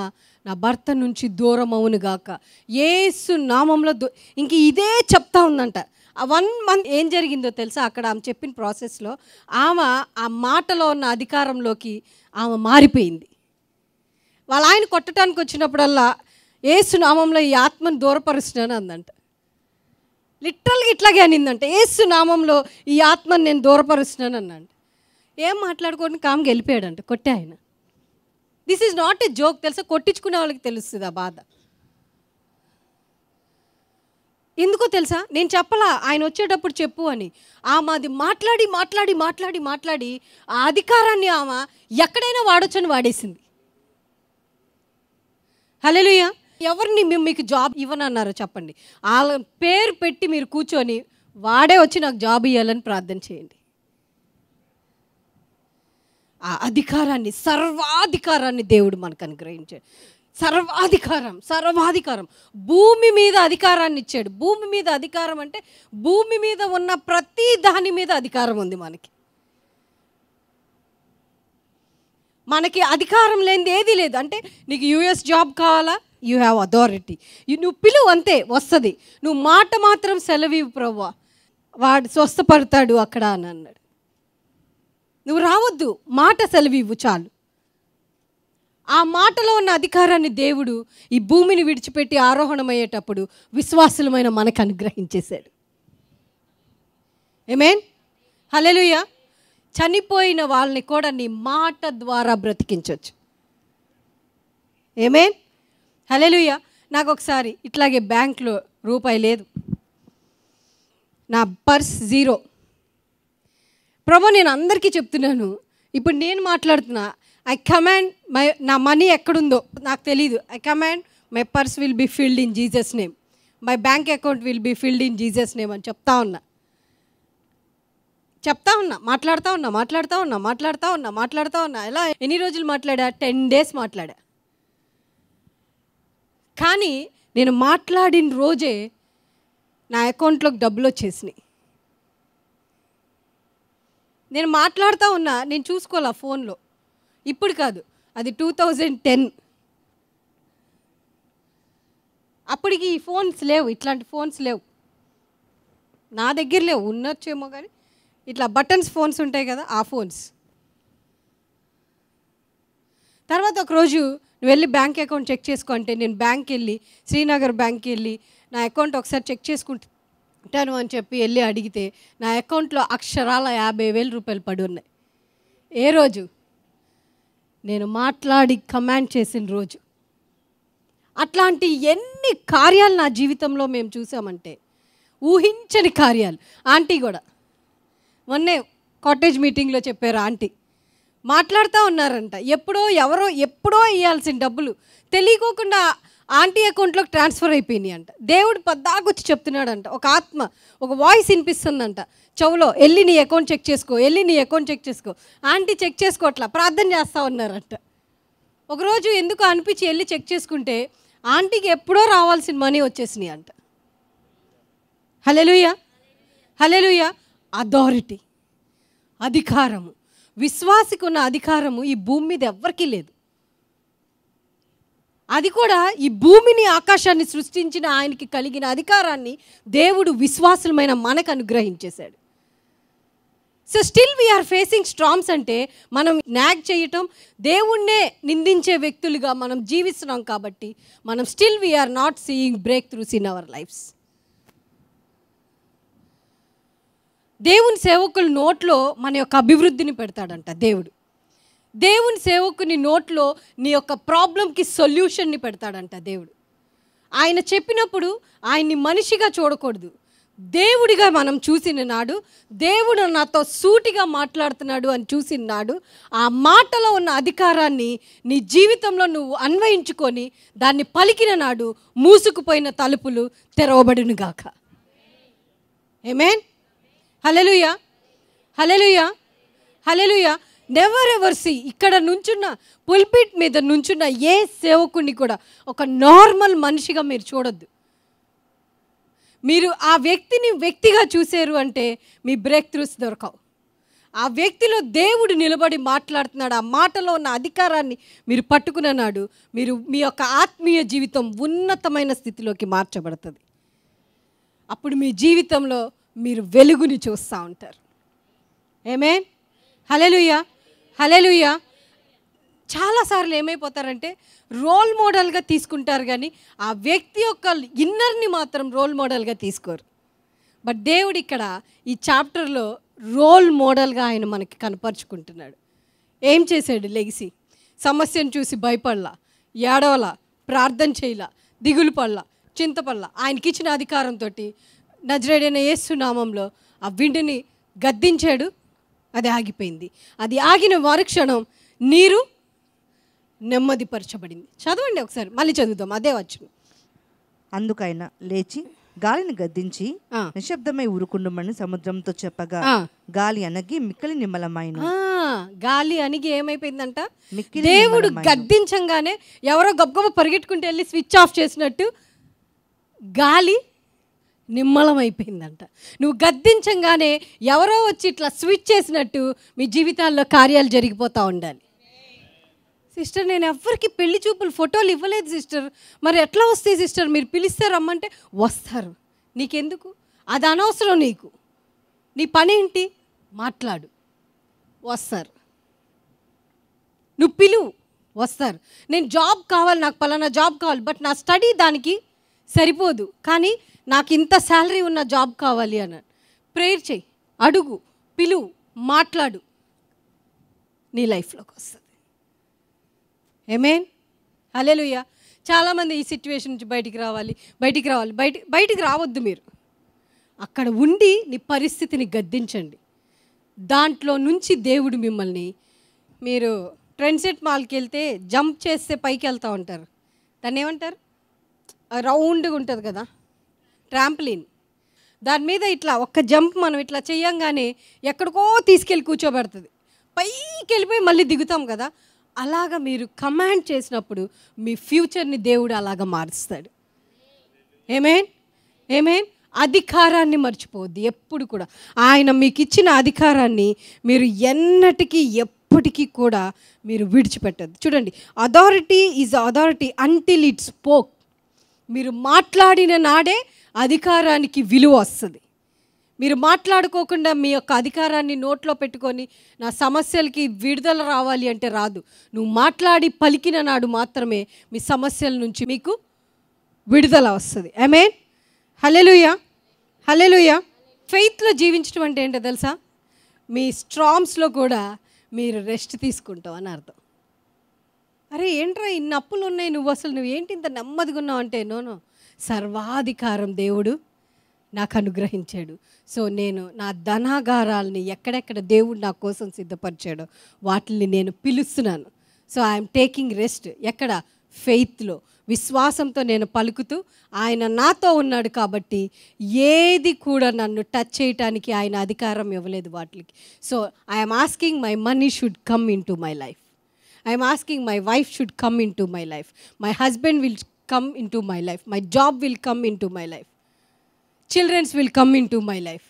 నా భర్త నుంచి దూరం అవునుగాక యేసు నామంలో. ఇంక ఇదే చెప్తా ఉందంట. ఆ 1 month ఏం జరిగిందో తెలుసా? అక్కడ ఆమె చెప్పిన ప్రాసెస్లో ఆమె ఆ మాటలో ఉన్న అధికారంలోకి ఆమె మారిపోయింది. వాళ్ళ ఆయన కొట్టడానికి వచ్చినప్పుడల్లా యేసు నామంలో ఈ ఆత్మను దూరపరుస్తున్నాను అందంట. లిటరల్గా ఇట్లాగే అనిందంట, యేసు నామంలో ఈ ఆత్మను నేను దూరపరుస్తున్నాను అన్నంట. ఏం మాట్లాడుకొని కామ్గా వెళ్ళిపోయాడంట కొట్టే ఆయన. This is not a joke తెలుసా, కొట్టించుకునే వాళ్ళకి తెలుస్తుంది ఆ బాధ. ఎందుకో తెలుసా, నేను చెప్పలా ఆయన వచ్చేటప్పుడు చెప్పు అని. ఆమె అది మాట్లాడి మాట్లాడి మాట్లాడి మాట్లాడి ఆ అధికారాన్ని ఆమె ఎక్కడైనా వాడొచ్చని వాడేసింది. హల్లెలూయా. ఎవరిని మీకు జాబ్ ఇవ్వనన్నారో చెప్పండి, వాళ్ళ పేరు పెట్టి మీరు కూర్చొని వాడే వచ్చి నాకు జాబ్ ఇవ్వాలని ప్రార్థన చేయండి. ఆ అధికారాన్ని, సర్వాధికారాన్ని దేవుడు మనకు అనుగ్రహించాడు. సర్వాధికారం భూమి మీద అధికారాన్ని ఇచ్చాడు. భూమి మీద అధికారం అంటే భూమి మీద ఉన్న ప్రతి దాని మీద అధికారం ఉంది మనకి. మనకి అధికారం లేనిది ఏదీ లేదు. అంటే నీకు యూఎస్ జాబ్ కావాలా, యూ హ్యావ్ అథారిటీ. నువ్వు పిలువు అంతే వస్తుంది. నువ్వు మాట మాత్రం సెలవివు ప్రభువా, వాడు స్వస్థపడతాడు అక్కడ అని అన్నాడు. నువ్వు రావద్దు, మాట సెలవివ్వు చాలు. ఆ మాటలో ఉన్న అధికారాన్ని దేవుడు ఈ భూమిని విడిచిపెట్టి ఆరోహణమయ్యేటప్పుడు విశ్వాసులమైన మనకు అనుగ్రహించేశాడు. ఆమేన్, హల్లెలూయా. చనిపోయిన వాళ్ళని కూడా నీ మాట ద్వారా బ్రతికించవచ్చు. ఆమేన్, హల్లెలూయా. నాకు ఒకసారి ఇట్లాగే బ్యాంక్లో రూపాయి లేదు, నా పర్స్ 0. ప్రభు నేను అందరికీ చెప్తున్నాను, ఇప్పుడు నేను మాట్లాడుతున్నా, ఐ కమాండ్ నా మనీ ఎక్కడుందో నాకు తెలీదు. I command my purse will be filled in Jesus name, my bank account will be filled in Jesus name అని చెప్తా ఉన్నా. మాట్లాడుతూ ఉన్నా. ఎలా ఎన్ని రోజులు మాట్లాడా? 10 days మాట్లాడా. కానీ నేను మాట్లాడిన రోజే నా అకౌంట్లోకి డబ్బులు వచ్చేసినాయి. నేను మాట్లాడుతూ ఉన్నా, నేను చూసుకోవాలా ఫోన్లో. ఇప్పుడు కాదు, అది 2010. అప్పటికి ఈ ఫోన్స్ లేవు, ఇట్లాంటి ఫోన్స్ లేవు నా దగ్గర, లేవు. ఉండొచ్చేమో కానీ ఇట్లా బటన్స్ ఫోన్స్ ఉంటాయి కదా, ఆ ఫోన్స్. తర్వాత ఒకరోజు నువ్వు వెళ్ళి బ్యాంక్ అకౌంట్ చెక్ చేసుకో అంటే నేను బ్యాంక్కి వెళ్ళి, శ్రీనగర్ బ్యాంక్కి వెళ్ళి నా అకౌంట్ ఒకసారి చెక్ చేసుకుంటాను అని చెప్పి వెళ్ళి అడిగితే నా అకౌంట్లో అక్షరాల 50,000 రూపాయలు పడి ఉన్నాయి. ఏ రోజు? నేను మాట్లాడి కమాండ్ చేసిన రోజు. అట్లాంటి ఎన్ని కార్యాలు నా జీవితంలో మేము చూసామంటే, ఊహించని కార్యాలు. ఆంటీ కూడా మొన్నే కాటేజ్ మీటింగ్లో చెప్పారు ఆంటీ. మాట్లాడుతూ ఉన్నారంట, ఎప్పుడో ఇవ్వాల్సిన డబ్బులు తెలియకోకుండా ఆంటీ అకౌంట్లోకి ట్రాన్స్ఫర్ అయిపోయినాయి అంట. దేవుడు పద్దాకొచ్చి చెప్తున్నాడంట, ఒక ఆత్మ, ఒక వాయిస్ వినిపిస్తుందంట చెవులో, వెళ్ళి నీ అకౌంట్ చెక్ చేసుకో. ఆంటీ చెక్ చేసుకోవట్లా, ప్రార్థన చేస్తూ ఉన్నారంట. ఒకరోజు ఎందుకు అనిపించి వెళ్ళి చెక్ చేసుకుంటే ఆంటీకి ఎప్పుడో రావాల్సిన మనీ వచ్చేసినాయి అంట. హల్లెలూయా. అథారిటీ, అధికారము, విశ్వాసికి ఉన్న అధికారము ఈ భూమి మీద ఎవ్వరికీ లేదు. అది కూడా ఈ భూమిని ఆకాశాన్ని సృష్టించిన ఆయనకి కలిగిన అధికారాన్ని దేవుడు విశ్వాసులమైన మనకు అనుగ్రహించేశాడు. So still we are facing storms అంటే మనం నాగ్ చేయటం, దేవుణ్ణే నిందించే వ్యక్తులుగా మనం జీవిస్తున్నాం కాబట్టి మనం still we are not seeing breakthroughs in our lifes. దేవుని సేవకుల నోట్లో మన యొక్క అభివృద్ధిని పెడతాడంట దేవుడు. దేవుని సేవకుని నోట్లో నీ యొక్క ప్రాబ్లంకి సొల్యూషన్ని పెడతాడంట దేవుడు. ఆయన చెప్పినప్పుడు ఆయన్ని మనిషిగా చూడకూడదు, దేవుడిగా మనం చూసిన నాడు, దేవుడు నాతో సూటిగా మాట్లాడుతున్నాడు అని చూసిన నాడు, ఆ మాటలో ఉన్న అధికారాన్ని నీ జీవితంలో నువ్వు అన్వయించుకొని దాన్ని పలికిన నాడు మూసుకుపోయిన తలుపులు తెరవబడునుగాక. ఆమేన్. హల్లెలూయా. నెవర్ ఎవర్ సీ, ఇక్కడ నుంచున్న పుల్పిట్ మీద నుంచున్న ఏ సేవకుడిని కూడా ఒక నార్మల్ మనిషిగా మీరు చూడొద్దు. మీరు ఆ వ్యక్తిని వ్యక్తిగా చూసారు అంటే మీ బ్రేక్ త్రూస్ దొరకవు. ఆ వ్యక్తిలో దేవుడు నిలబడి మాట్లాడుతున్నాడు, ఆ మాటలో ఉన్న అధికారాన్ని మీరు పట్టుకున్న నాడు మీరు మీ యొక్క ఆత్మీయ జీవితం ఉన్నతమైన స్థితిలోకి మార్చబడుతుంది. అప్పుడు మీ జీవితంలో మీరు వెలుగుని చూస్తూ ఉంటారు. ఆమేన్. హల్లెలూయా. చాలాసార్లు ఏమైపోతారంటే రోల్ మోడల్గా తీసుకుంటారు, కానీ ఆ వ్యక్తి యొక్క ఇన్నర్ని మాత్రం రోల్ మోడల్గా తీసుకోరు. బట్ దేవుడు ఇక్కడ ఈ చాప్టర్లో రోల్ మోడల్గా ఆయన మనకి కనపరుచుకుంటున్నాడు. ఏం చేశాడు? లెగిసి సమస్యను చూసి భయపడలా, ఏడవలా, ప్రార్థన చేయలా, దిగులు పడలా, చింతపడలా. ఆయనకి ఇచ్చిన అధికారంతో నజరేయుడైన యేసు నామంలో ఆ విండిని గద్దించాడు, అది ఆగిపోయింది. అది ఆగిన మరుక్షణం నీరు నెమ్మదిపరచబడింది. చదవండి ఒకసారి, మళ్ళీ చదువుదాం, అదే వచ్చిన. అందుకైనా లేచి గాలిని గద్దించి నిశ్శబ్దమై ఊరుకుండమని సముద్రంతో చెప్పగా గాలి అణగి మిక్కిలి నిమ్మలమైన. గాలి అణిగి ఏమైపోయిందంట? దేవుడు గద్దించంగానే ఎవరో గబగబ పరిగెట్టుకుంటూ వెళ్ళి స్విచ్ ఆఫ్ చేసినట్టు గాలి నిమ్మలమైపోయిందంట. నువ్వు గద్దించంగానే ఎవరో వచ్చి ఇట్లా స్విచ్ చేసినట్టు మీ జీవితాల్లో కార్యాలు జరిగిపోతూ ఉండాలి. సిస్టర్, నేను ఎవరికి పెళ్లి చూపులు ఫోటోలు ఇవ్వలేదు సిస్టర్. మరి ఎట్లా వస్తాయి సిస్టర్? మీరు పిలిస్తే రమ్మంటే వస్తారు. నీకెందుకు? అది అనవసరం నీకు. నీ పని ఏంటి? మాట్లాడు, వస్తారు. నువ్వు పిలువు, వస్తారు. నేను జాబ్ కావాలి, నాకు పలానా జాబ్ కావాలి, బట్ నా స్టడీ దానికి సరిపోదు, కానీ నాకు ఇంత శాలరీ ఉన్న జాబ్ కావాలి అన్నాడు. ప్రేయర్ చేయి, అడుగు, పిలువు, మాట్లాడు, నీ లైఫ్లోకి వస్తుంది. ఆమేన్. హల్లెలూయా. చాలామంది ఈ సిచ్యువేషన్ నుంచి బయటికి రావాలి, బయటికి రావద్దు. మీరు అక్కడ ఉండి నీ పరిస్థితిని గద్దించండి. దాంట్లో నుంచి దేవుడు మిమ్మల్ని, మీరు ట్రెండ్సెట్ మాల్కి వెళ్తే జంప్ చేస్తే పైకి వెళ్తూ ఉంటారు, దాన్ని ఏమంటారు? రౌండ్గా ఉంటుంది కదా, ట్రాంప్లిన్. దాని మీద ఇట్లా ఒక్క జంప్ మనం ఇట్లా చేయంగానే ఎక్కడికో తీసుకెళ్ళి కూర్చోబెడుతుంది, పైకి వెళ్ళిపోయి మళ్ళీ దిగుతాం కదా. అలాగా మీరు కమాండ్ చేసినప్పుడు మీ ఫ్యూచర్ని దేవుడు అలాగా మారుస్తాడు. ఆమేన్. అధికారాన్ని మర్చిపోవద్దు ఎప్పుడు కూడా. ఆయన మీకు ఇచ్చిన అధికారాన్ని మీరు ఎప్పటికీ కూడా మీరు విడిచిపెట్టద్దు. చూడండి, authority is authority until it spoke. మీరు మాట్లాడిన నాడే అధికారానికి విలువ వస్తుంది. మీరు మాట్లాడుకోకుండా మీ యొక్క అధికారాన్ని నోట్లో పెట్టుకొని నా సమస్యలకి విడుదల రావాలి అంటే రాదు. నువ్వు మాట్లాడి పలికిన నాడు మాత్రమే మీ సమస్యల నుంచి మీకు విడుదల వస్తుంది. ఆమేన్. హల్లెలూయా. ఫెయిత్లో జీవించడం అంటే ఏంటో తెలుసా? మీ స్ట్రామ్స్లో కూడా మీరు రెస్ట్ తీసుకుంటావు అని అర్థం. అరే ఏంట్రా ఇన్ని అప్పులు ఉన్నాయి, నువ్వు ఏంటి ఇంత నెమ్మదిగా ఉన్నావు అంటే, నో సర్వాధికారం దేవుడు నాకు అనుగ్రహించాడు. సో నేను నా ధనాగారాలని ఎక్కడెక్కడ దేవుడు నా కోసం సిద్ధపరిచాడో వాటిని నేను పిలుస్తున్నాను. So I'm taking rest. ఎక్కడ? ఫెయిత్లో, విశ్వాసంతో నేను పలుకుతూ ఆయన నాతో ఉన్నాడు కాబట్టి ఏది కూడా నన్ను టచ్ చేయటానికి ఆయన అధికారం ఇవ్వలేదు వాటికి. So I'm asking my money should come in to my life. I'm asking my wife should come in to my life. My husband will come in to my life. My job will come in to my life. Childrens will come in to my life.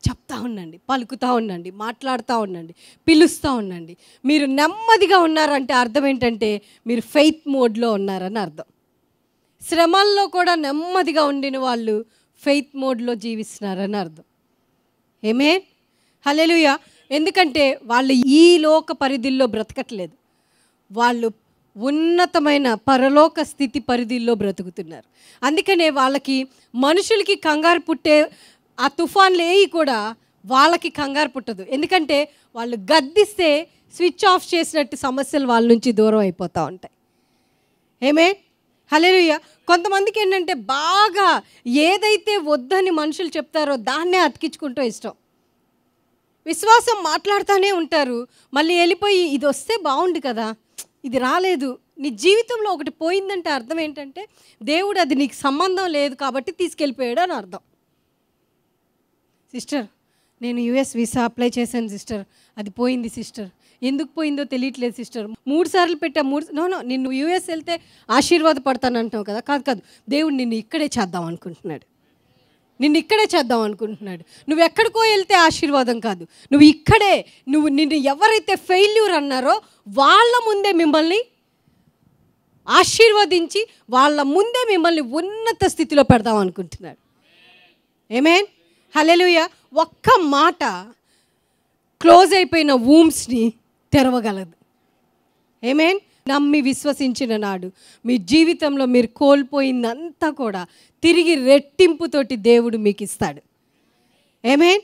చెప్తా ఉండండి, పలుకుతూ ఉండండి, మాట్లాడుతూ ఉండండి, పిలుస్తూ ఉండండి. మీరు నెమ్మదిగా ఉన్నారంటే అర్థం ఏంటంటే మీరు ఫెయిత్ మోడ్లో ఉన్నారని అర్థం. శ్రమల్లో కూడా నెమ్మదిగా ఉండిన వాళ్ళు ఫెయిత్ మోడ్లో జీవిస్తున్నారని అర్థం. ఆమేన్, హల్లెలూయా. ఎందుకంటే వాళ్ళు ఈ లోక పరిధిల్లో బ్రతకట్లేదు, వాళ్ళు ఉన్నతమైన పరలోక స్థితి పరిధిల్లో బ్రతుకుతున్నారు. అందుకనే వాళ్ళకి మనుషులకి కంగారు పుట్టే ఆ తుఫాన్లు ఏవి కూడా వాళ్ళకి కంగారు పుట్టదు. ఎందుకంటే వాళ్ళు గద్దిస్తే స్విచ్ ఆఫ్ చేసినట్టు సమస్యలు వాళ్ళ నుంచి దూరం అయిపోతూ ఉంటాయి. ఆమేన్, హల్లెలూయా. కొంతమందికి ఏంటంటే బాగా ఏదైతే వద్దని మనుషులు చెప్తారో దాన్నే అతికించుకుంటూ ఇష్టం. విశ్వాసం మాట్లాడుతూనే ఉంటారు, మళ్ళీ వెళ్ళిపోయి ఇది వస్తే బాగుండు కదా, ఇది రాలేదు. నీ జీవితంలో ఒకటి పోయిందంటే అర్థం ఏంటంటే దేవుడు అది నీకు సంబంధం లేదు కాబట్టి తీసుకెళ్ళిపోయాడు అని అర్థం. సిస్టర్, నేను యుఎస్ వీసా అప్లై చేశాను సిస్టర్, అది పోయింది సిస్టర్. ఎందుకు పోయిందో తెలియట్లేదు సిస్టర్. 3 సార్లు పెట్టా. నో నిన్ను యుఎస్ వెళ్తే ఆశీర్వాదపడతాను అంటావు కదా. కాదు, దేవుడు నిన్ను ఇక్కడే చేద్దాం అనుకుంటున్నాడు. నువ్వు ఎక్కడికో వెళ్తే ఆశీర్వాదం కాదు, నువ్వు ఇక్కడే, నిన్ను ఎవరైతే ఫెయిల్యూర్ అన్నారో వాళ్ళ ముందే మిమ్మల్ని ఆశీర్వదించి వాళ్ళ ముందే మిమ్మల్ని ఉన్నత స్థితిలో పెడదాం అనుకుంటున్నాడు. ఆమేన్, హల్లెలూయా. ఒక్క మాట క్లోజ్ అయిపోయిన వూమ్స్ని తెరవగలదు. ఆమేన్. నమ్మి విశ్వసించిన నాడు మీ జీవితంలో మీరు కోల్పోయిందంతా కూడా తిరిగి రెట్టింపుతోటి దేవుడు మీకు ఇస్తాడు. ఆమేన్,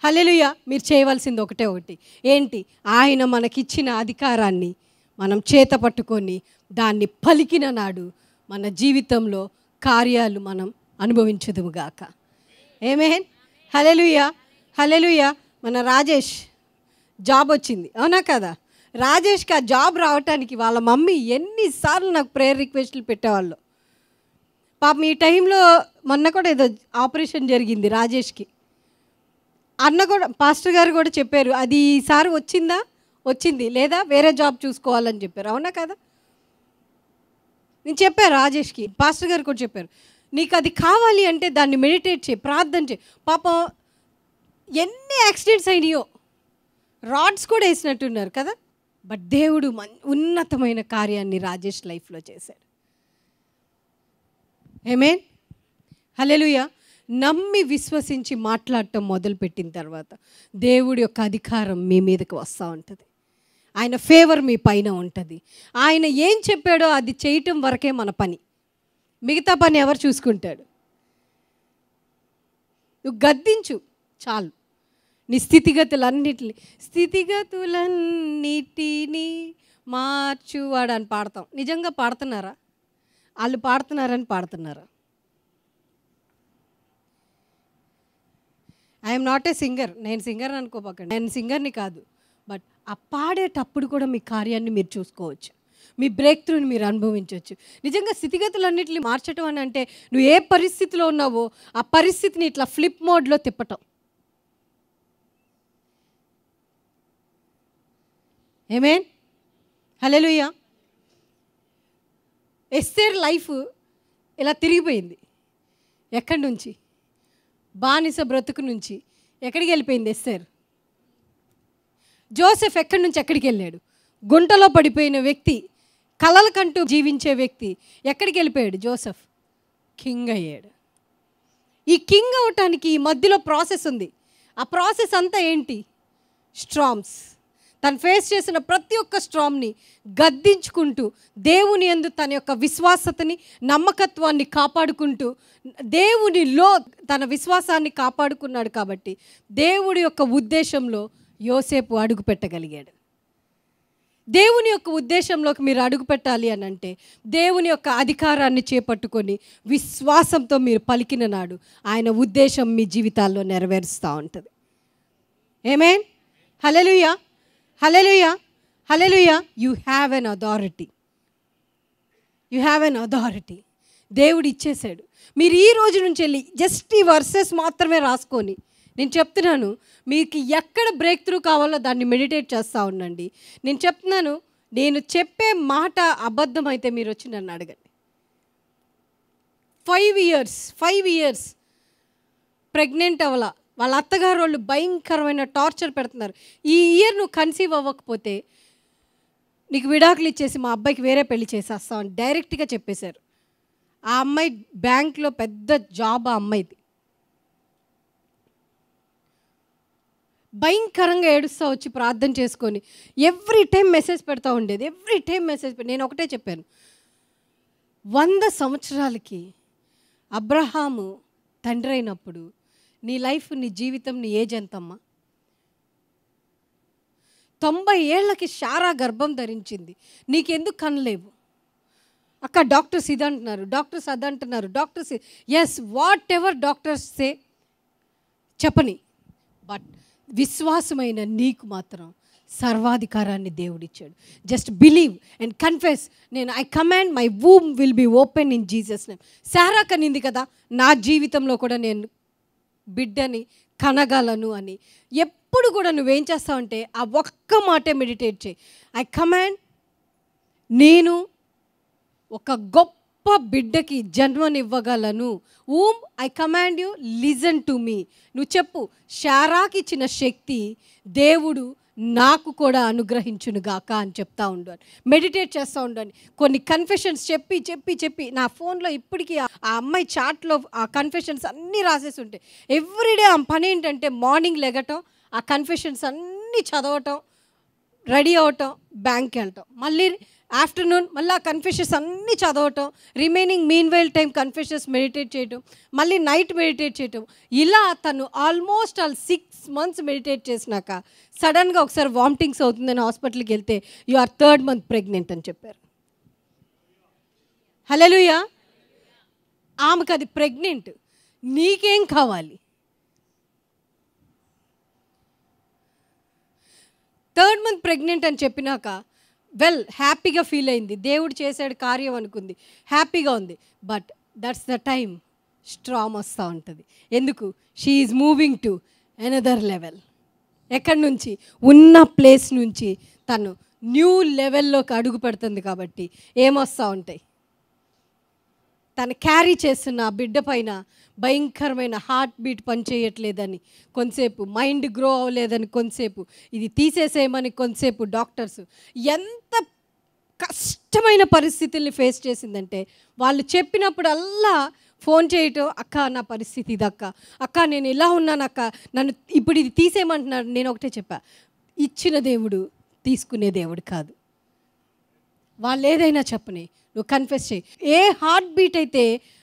హల్లెలూయా. మీరు చేయవలసింది ఒకటి ఏంటి? ఆయన మనకిచ్చిన అధికారాన్ని మనం చేత పట్టుకొని దాన్ని పలికిన నాడు మన జీవితంలో కార్యాలు మనం అనుభవించదుముగాక. ఆమేన్, హల్లెలూయా, హల్లెలూయా. మన రాజేష్ జాబ్ వచ్చింది, అవునా కదా? రాజేష్కి ఆ జాబ్ రావటానికి వాళ్ళ మమ్మీ ఎన్నిసార్లు నాకు ప్రేయర్ రిక్వెస్ట్లు పెట్టేవాళ్ళు. పాపం ఈ టైంలో మొన్న కూడా ఏదో ఆపరేషన్ జరిగింది రాజేష్కి. అన్న కూడా, పాస్టర్ గారు కూడా చెప్పారు, అది ఈసారి వచ్చింది లేదా వేరే జాబ్ చూసుకోవాలని చెప్పారు, అవునా కదా? నేను చెప్పాను రాజేష్కి, పాస్టర్ గారు కూడా చెప్పారు, నీకు అది కావాలి అంటే దాన్ని మెడిటేట్ చేయి, ప్రార్థన చేయి. పాపం ఎన్ని యాక్సిడెంట్స్ అయినాయో, రాడ్స్ కూడా వేసినట్టున్నారు కదా. బట్ దేవుడు ఉన్నతమైన కార్యాన్ని రాజేష్ లైఫ్లో చేశాడు. ఆమేన్, హల్లెలూయా. నమ్మి విశ్వసించి మాట్లాడటం మొదలుపెట్టిన తర్వాత దేవుడి యొక్క అధికారం మీ మీదకి వస్తూ ఉంటుంది. ఆయన ఫేవర్ మీ పైన ఉంటుంది. ఆయన ఏం చెప్పాడో అది చేయటం వరకే మన పని, మిగతా పని ఎవరు చూసుకుంటాడు? నువ్వు గద్దించు చాలు. నీ స్థితిగతులన్నిటినీ మార్చువాడు అని పాడతాం. నిజంగా పాడుతున్నారా? వాళ్ళు పాడుతున్నారని పాడుతున్నారా? I'm not a singer. నేను సింగర్ అనుకోపకండి, నేను సింగర్ని కాదు. బట్ ఆ పాడేటప్పుడు కూడా మీ కార్యాన్ని మీరు చూసుకోవచ్చు, మీ బ్రేక్ త్రూని మీరు అనుభవించవచ్చు. నిజంగా స్థితిగతులన్నిటిని మార్చడం అని అంటే నువ్వు ఏ పరిస్థితిలో ఉన్నావో ఆ పరిస్థితిని ఇట్లా ఫ్లిప్ మోడ్లో తిప్పటం. ఆమేన్, హల్లెలూయా. ఎస్తేర్ లైఫ్ ఇలా తిరిగిపోయింది. ఎక్కడి నుంచి? బానిస బ్రతుకు నుంచి ఎక్కడికి వెళ్ళిపోయింది ఎస్తేర్? జోసెఫ్ ఎక్కడి నుంచి ఎక్కడికి వెళ్ళాడు? గుంటలో పడిపోయిన వ్యక్తి, కలలకంటూ జీవించే వ్యక్తి ఎక్కడికి వెళ్ళిపోయాడు? జోసెఫ్ కింగ్ అయ్యాడు. ఈ కింగ్ అవటానికి ఈ మధ్యలో ప్రాసెస్ ఉంది. ఆ ప్రాసెస్ అంతా ఏంటి? స్ట్రామ్స్. తను ఫేస్ చేసిన ప్రతి ఒక్క స్ట్రామ్ని గద్దించుకుంటూ దేవుని యందు తన యొక్క విశ్వాసతని, నమ్మకత్వాన్ని కాపాడుకుంటూ దేవునిలో తన విశ్వాసాన్ని కాపాడుకున్నాడు. కాబట్టి దేవుడి యొక్క ఉద్దేశంలో యోసేపు అడుగు పెట్టగలిగాడు. దేవుని యొక్క ఉద్దేశంలోకి మీరు అడుగు పెట్టాలి అని అంటే దేవుని యొక్క అధికారాన్ని చేపట్టుకొని విశ్వాసంతో మీరు పలికిన నాడు ఆయన ఉద్దేశం మీ జీవితాల్లో నెరవేరుస్తూ ఉంటుంది. Amen. Hallelujah, hallelujah, hallelujah. You have an authority, you have an authority. దేవుడు ఇచ్చేశాడు. మీరు ఈ రోజు నుంచి వెళ్ళి జస్ట్ ఈ వర్సెస్ మాత్రమే రాసుకొని, నేను చెప్తున్నాను మీకు ఎక్కడ బ్రేక్ త్రూ కావాలో దాన్ని మెడిటేట్ చేస్తూ ఉండండి. నేను చెప్తున్నాను, నేను చెప్పే మాట అబద్ధం అయితే మీరు వచ్చి నన్ను అడగండి. 5 ఇయర్స్ ప్రెగ్నెంట్ అవ్వాల, వాళ్ళ అత్తగారు వాళ్ళు భయంకరమైన టార్చర్ పెడుతున్నారు. ఈ ఇయర్ నువ్వు కన్సీవ్ అవ్వకపోతే నీకు విడాకులు ఇచ్చేసి మా అబ్బాయికి వేరే పెళ్లి చేసేస్తామని డైరెక్ట్గా చెప్పేశారు. ఆ అమ్మాయి బ్యాంక్లో పెద్ద జాబ్ ఆ అమ్మాయిది. భయంకరంగా ఏడుస్తూ వచ్చి ప్రార్థన చేసుకొని ఎవ్రీ టైం మెసేజ్ పెడతా ఉండేది. నేను ఒకటే చెప్పాను, 100 సంవత్సరాలకి అబ్రహాము తండ్రి అయినప్పుడు నీ లైఫ్, నీ జీవితం, నీ ఏజ్ ఎంతమ్మా? 90 ఏళ్ళకి శారా గర్భం ధరించింది. నీకెందుకు కనలేవు? అక్క డాక్టర్స్ ఇది అంటున్నారు, డాక్టర్స్ అది అంటున్నారు, doctors yes whatever doctors say చెప్పని, బట్ విశ్వాసమైన నీకు మాత్రం సర్వాధికారాన్ని దేవుడిచ్చాడు. Just believe and confess. I command my womb will be open in Jesus name. Sarah కనింది కదా, నా జీవితంలో కూడా నేను బిడ్డని కనగలను అని. ఎప్పుడు కూడా నువ్వేం చేస్తావంటే ఆ ఒక్క మాటే మెడిటేట్ చేయి. ఐ కమాండ్, నేను ఒక గొప్ప బిడ్డకి జన్మనివ్వగలను. I command you listen to me. నువ్వు చెప్పు, శారాకి ఇచ్చిన శక్తి దేవుడు నాకు కూడా అనుగ్రహించునుగాక అని చెప్తా ఉండాలి. మెడిటేట్ చేస్తూ ఉండాలి. కొన్ని కన్ఫెషన్స్ చెప్పి నా ఫోన్లో ఇప్పటికీ ఆ అమ్మాయి చాట్లో ఆ కన్ఫెషన్స్ అన్నీ రాసేసి ఉంటాయి. ఎవ్రీడే ఆ పని ఏంటంటే మార్నింగ్ లెగటం, ఆ కన్ఫెషన్స్ అన్నీ చదవటం, రెడీ అవటం, బ్యాంక్కి వెళ్ళటం, మళ్ళీ ఆఫ్టర్నూన్ మళ్ళీ ఆ కన్ఫెషన్స్ అన్నీ చదవటం, remaining mean while time confessions meditate చేయటం, మళ్ళీ నైట్ మెడిటేట్ చేయటం. ఇలా తను ఆల్మోస్ట్ 6 months మెడిటేట్ చేసినాక సడన్గా ఒకసారి వామిటింగ్స్ అవుతుందని హాస్పిటల్కి వెళ్తే you are 3rd month pregnant అని చెప్పారు. హల్లెలూయా. ఆమెకు అది ప్రెగ్నెంట్. నీకేం కావాలి? 3rd month ప్రెగ్నెంట్ అని చెప్పినాక హ్యాపీగా ఫీల్ అయింది. దేవుడు చేశాడు కార్యం అనుకుంది, హ్యాపీగా ఉంది. But that's the time storm వస్తూ ఉంటుంది. ఎందుకు? She is moving to another level. ఎక్కడి నుంచి? ఉన్న ప్లేస్ నుంచి తను న్యూ లెవెల్లోకి అడుగు పెడుతుంది. కాబట్టి ఏమొస్తూ ఉంటాయి? తను క్యారీ చేస్తున్న ఆ బిడ్డ పైన భయంకరమైన హార్ట్ బీట్ పనిచేయట్లేదని కొంతసేపు, మైండ్ గ్రో అవ్వలేదని కొంతసేపు, ఇది తీసేసేయమని కొంతసేపు డాక్టర్స్. ఎంత కష్టమైన పరిస్థితుల్ని ఫేస్ చేసిందంటే వాళ్ళు చెప్పినప్పుడల్లా ఫోన్ చేయటం, అక్క నా పరిస్థితి ఇది, అక్క నేను ఇలా ఉన్నాను, అక్క నన్ను ఇప్పుడు ఇది తీసేయమంటున్నాడు. నేను ఒకటే చెప్పా, ఇచ్చిన దేవుడు తీసుకునే దేవుడు కాదు. వాళ్ళు ఏదైనా చెప్పని నువ్వు కన్ఫెస్ చేయి. ఏ హార్ట్ బీట్ అయితే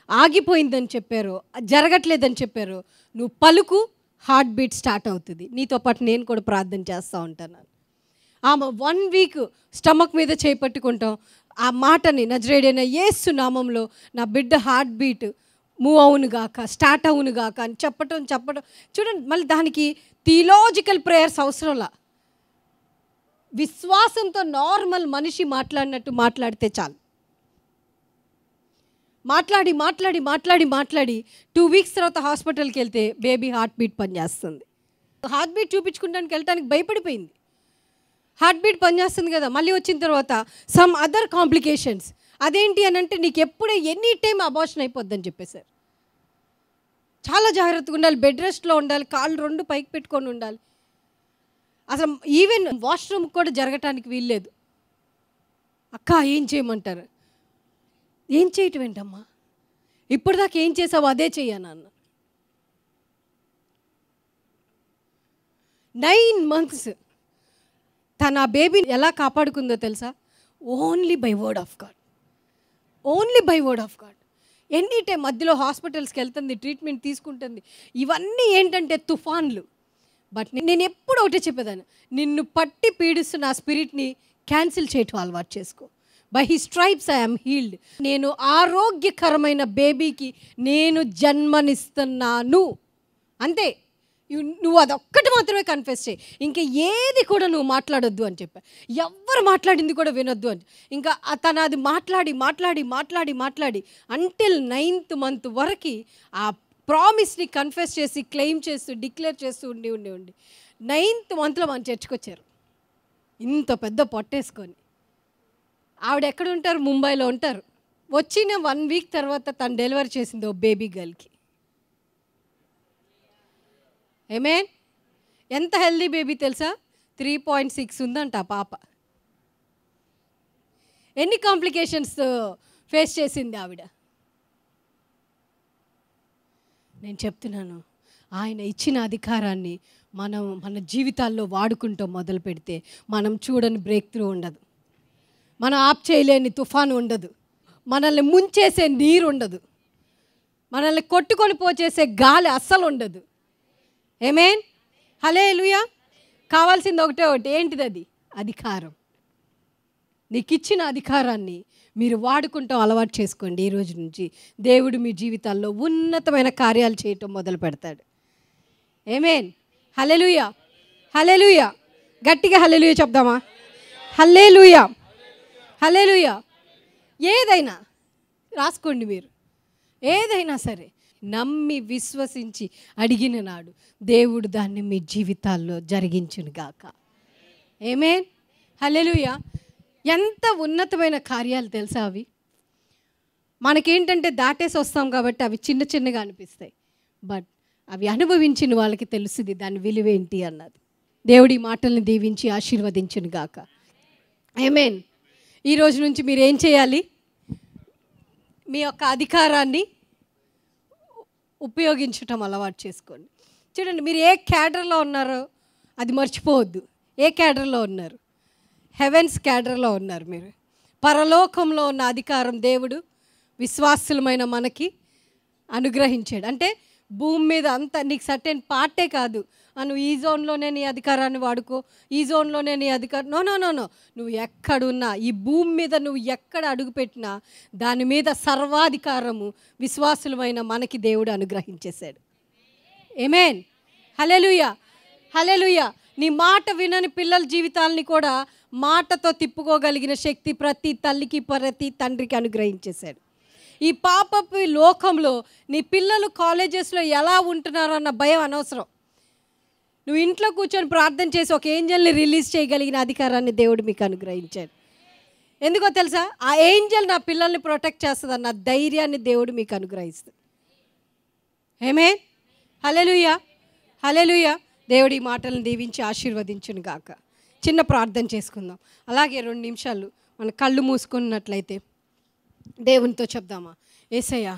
ఆగిపోయిందని చెప్పారో, జరగట్లేదని చెప్పారో, నువ్వు పలుకు, హార్ట్ బీట్ స్టార్ట్ అవుతుంది. నీతో పాటు నేను కూడా ప్రార్థన చేస్తూ ఉంటాను. ఆమె 1 week స్టమక్ మీద చేపట్టుకుంటాం. ఆ మాటని నజరేయుడైన యేసు నామంలో నా బిడ్డ హార్ట్ బీట్ మూవ్ అవునుగాక, స్టార్ట్ అవునుగాక అని చెప్పటం. చూడండి, మళ్ళీ దానికి థియలాజికల్ ప్రేయర్స్ అవసరంలా. విశ్వాసంతో నార్మల్ మనిషి మాట్లాడినట్టు మాట్లాడితే చాలు. మాట్లాడి 2 weeks తర్వాత హాస్పిటల్కి వెళ్తే బేబీ హార్ట్ బీట్ పనిచేస్తుంది. హార్ట్ బీట్ చూపించుకోవడానికి వెళ్ళటానికి భయపడిపోయింది. హార్ట్ బీట్ పనిచేస్తుంది కదా, మళ్ళీ వచ్చిన తర్వాత సమ్ అదర్ కాంప్లికేషన్స్. అదేంటి అని అంటే నీకు ఎప్పుడే ఎనీ టైం అబార్షన్ అయిపోద్దని చెప్పేశారు. చాలా జాగ్రత్తగా ఉండాలి, బెడ్ రెస్ట్లో ఉండాలి, కాళ్ళు 2 పైకి పెట్టుకొని ఉండాలి. అసలు ఈవెన్ వాష్రూమ్ కూడా జరగటానికి వీల్లేదు. అక్క ఏం చేయమంటారు? ఏం చేయటం ఏంటమ్మా, ఇప్పటిదాకా ఏం చేసావు అదే చెయ్యను అన్న. 9 months తన ఆ బేబీని ఎలా కాపాడుకుందో తెలుసా? Only by word of God. Any time మధ్యలో హాస్పిటల్స్కి వెళ్తుంది, ట్రీట్మెంట్ తీసుకుంటుంది. ఇవన్నీ ఏంటంటే తుఫాన్లు. బట్ నేను ఎప్పుడు ఒకటే చెప్పేదాన్ని, నిన్ను పట్టి పీడిస్తున్న ఆ స్పిరిట్ని క్యాన్సిల్ చేయటం అలవాటు చేసుకో. By his stripes I am healed. నేను ఆరోగ్యకరమైన బేబీకి నేను జన్మనిస్తున్నాను. అంతే. నువ్వు అదొక్కటి మాత్రమే కన్ఫెస్ చేయి. ఇంకా ఏది కూడా నువ్వు మాట్లాడొద్దు అని చెప్పా. ఎవరు మాట్లాడింది కూడా వినొద్దు అని. ఇంకా తను అది మాట్లాడి అంటిల్ 9th month వరకు ఆ ప్రామిస్ని కన్ఫెస్ చేసి క్లెయిమ్ చేస్తూ డిక్లేర్ చేస్తూ ఉండి 9th monthలో మన చర్చికి వచ్చారు. ఇంత పెద్ద పొట్టేసుకొని. ఆవిడ ఎక్కడ ఉంటారు? ముంబైలో ఉంటారు. వచ్చిన 1 week తర్వాత తను డెలివరీ చేసింది ఓ బేబీ గర్ల్కి. ఏమేన్? ఎంత హెల్దీ బేబీ తెలుసా? 3.6 ఉందంట ఆ పాప. ఎన్ని కాంప్లికేషన్స్ ఫేస్ చేసింది ఆవిడ. నేను చెప్తున్నాను, ఆయన ఇచ్చిన అధికారాన్ని మన జీవితాల్లో వాడుకుంటూ మొదలు పెడితే మనం చూడని బ్రేక్ త్రూ ఉండదు, మనం ఆప్ చేయలేని తుఫాను ఉండదు, మనల్ని ముంచేసే నీరు ఉండదు, మనల్ని కొట్టుకొని పోచేసే గాలి అస్సలు ఉండదు. ఆమేన్. హల్లెలూయా. కావాల్సింది ఒకటి. ఏంటిది అది? అధికారం. నీకు ఇచ్చిన అధికారాన్ని మీరు వాడుకుంటాం అలవాటు చేసుకోండి. ఈ రోజు నుంచి దేవుడు మీ జీవితాల్లో ఉన్నతమైన కార్యాలు చేయటం మొదలు పెడతాడు. ఆమేన్. హల్లెలూయా. హల్లెలూయా. గట్టిగా హల్లెలూయా చెప్దామా? హల్లెలూయా. హల్లెలూయా. ఏదైనా రాసుకోండి మీరు. ఏదైనా సరే నమ్మి విశ్వసించి అడిగిన నాడు దేవుడు దాన్ని మీ జీవితాల్లో జరిగించును గాక. ఆమేన్. హల్లెలూయా. ఎంత ఉన్నతమైన కార్యాలు తెలుసా అవి. మనకేంటంటే దాటేసి వస్తాం కాబట్టి అవి చిన్న చిన్నగా అనిపిస్తాయి. బట్ అవి అనుభవించిన వాళ్ళకి తెలుస్తుంది దాని విలువేంటి అన్నది. దేవుడి మాటల్ని దీవించి ఆశీర్వదించును గాక. ఆమేన్. ఈ రోజు నుంచి మీరు ఏం చేయాలి? మీ యొక్క అధికారాన్ని ఉపయోగించటం అలవాటు చేసుకోండి. చూడండి, మీరు ఏ క్యాడర్లో ఉన్నారో అది మర్చిపోవద్దు. ఏ క్యాడర్లో ఉన్నారు? హెవెన్స్ క్యాడర్లో ఉన్నారు మీరు. పరలోకంలో ఉన్న అధికారం దేవుడు విశ్వాసులమైన మనకి అనుగ్రహించాడు. అంటే భూమి మీద అంతా నీకు సర్టెన్ పార్టే కాదు, నువ్వు ఈ జోన్లోనే నీ అధికారాన్ని వాడుకో, ఈ జోన్లోనే నీ అధికారం. నో నో నో నో నువ్వు ఎక్కడున్నా, ఈ భూమి మీద నువ్వు ఎక్కడ అడుగుపెట్టినా దాని మీద సర్వాధికారము విశ్వాసులమైన మనకి దేవుడు అనుగ్రహించేశాడు. ఆమేన్. హల్లెలూయా. హల్లెలూయా. నీ మాట వినని పిల్లల జీవితాలని కూడా మాటతో తిప్పుకోగలిగిన శక్తి ప్రతి తల్లికి ప్రతి తండ్రికి అనుగ్రహించేశాడు. ఈ పాపపు లోకంలో నీ పిల్లలు కాలేజెస్లో ఎలా ఉంటున్నారన్న భయం అనవసరం. నువ్వు ఇంట్లో కూర్చొని ప్రార్థన చేసి ఒక ఏంజల్ని రిలీజ్ చేయగలిగిన అధికారాన్ని దేవుడు మీకు అనుగ్రహించాడు. ఎందుకో తెలుసా? ఆ ఏంజల్ నా పిల్లల్ని ప్రొటెక్ట్ చేస్తుంది అన్న ధైర్యాన్ని దేవుడు మీకు అనుగ్రహిస్తుంది. ఆమేన్. హల్లెలూయా. హల్లెలూయా. దేవుడి మాటలను దీవించి ఆశీర్వదించును గాక. చిన్న ప్రార్థన చేసుకుందాం. అలాగే 2 నిమిషాలు మన కళ్ళు మూసుకున్నట్లయితే దేవునితో చెప్దామా? యేసయ్యా,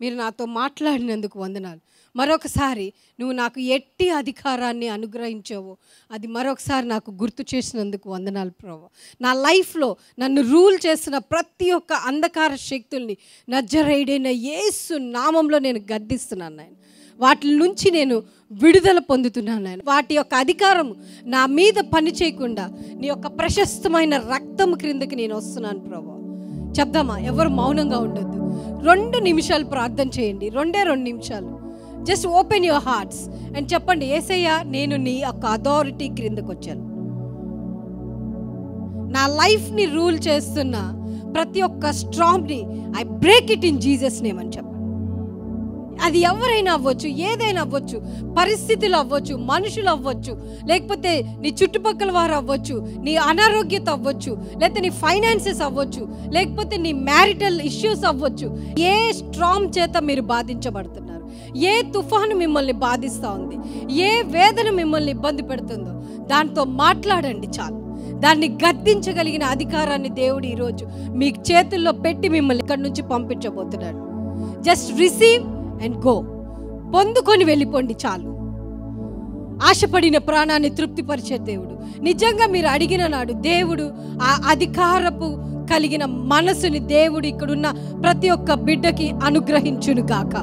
మీరు నాతో మాట్లాడినందుకు వందనాలు. మరొకసారి నువ్వు నాకు ఎట్టి అధికారాన్ని అనుగ్రహించావో అది మరొకసారి నాకు గుర్తు చేసినందుకు వందనాలు ప్రభువా. నా లైఫ్లో నన్ను రూల్ చేస్తున్న ప్రతి ఒక్క అంధకార శక్తుల్ని నజరేయుడైన యేసు నామంలో నేను గద్దిస్తున్నాను నాయన. వాటి నుంచి నేను విడుదల పొందుతున్నాను నాయన. వాటి యొక్క అధికారం నా మీద పని చేయకుండా నీ యొక్క ప్రశస్తమైన రక్తం క్రిందకి నేను వస్తున్నాను ప్రభువా. చెప్దామా? ఎవరు మౌనంగా ఉండొద్దు. 2 నిమిషాలు ప్రార్థన చేయండి. 2 నిమిషాలు. Just open your hearts and చెప్పండి, యేసయ్యా నేను నీ యొక్క అథారిటీ క్రిందకు వచ్చాను. నా లైఫ్ని రూల్ చేస్తున్న ప్రతి ఒక్క స్ట్రాంగ్ని I break it in Jesus name అని చెప్పండి. అది ఎవరైనా అవ్వచ్చు, ఏదైనా అవ్వచ్చు, పరిస్థితులు అవ్వచ్చు, మనుషులు అవ్వచ్చు, లేకపోతే నీ చుట్టుపక్కల వారు అవ్వచ్చు, నీ అనారోగ్యత అవ్వచ్చు, లేకపోతే నీ ఫైనాన్సెస్ అవ్వచ్చు, లేకపోతే నీ మ్యారిటల్ ఇష్యూస్ అవ్వచ్చు. ఏ స్ట్రాంగ్ చేత మీరు బాధించబడుతున్నారు, ఏ తుఫాను మిమ్మల్ని బాధిస్తూ ఉంది, ఏ వేదన మిమ్మల్ని ఇబ్బంది పెడుతుందో దాంతో మాట్లాడండి చాలు. దాన్ని గద్దించగలిగిన అధికారాన్ని దేవుడు ఈరోజు మీ చేతుల్లో పెట్టి మిమ్మల్ని ఇక్కడి నుంచి పంపించబోతున్నాడు. Just receive and go. పొందుకొని వెళ్ళిపోండి చాలు. ఆశపడిన ప్రాణాన్ని తృప్తిపరిచే దేవుడు. నిజంగా మీరు అడిగిన నాడు దేవుడు ఆ అధికారపు కలిగిన మనసుని దేవుడు ఇక్కడున్న ప్రతి ఒక్క బిడ్డకి అనుగ్రహించును గాక.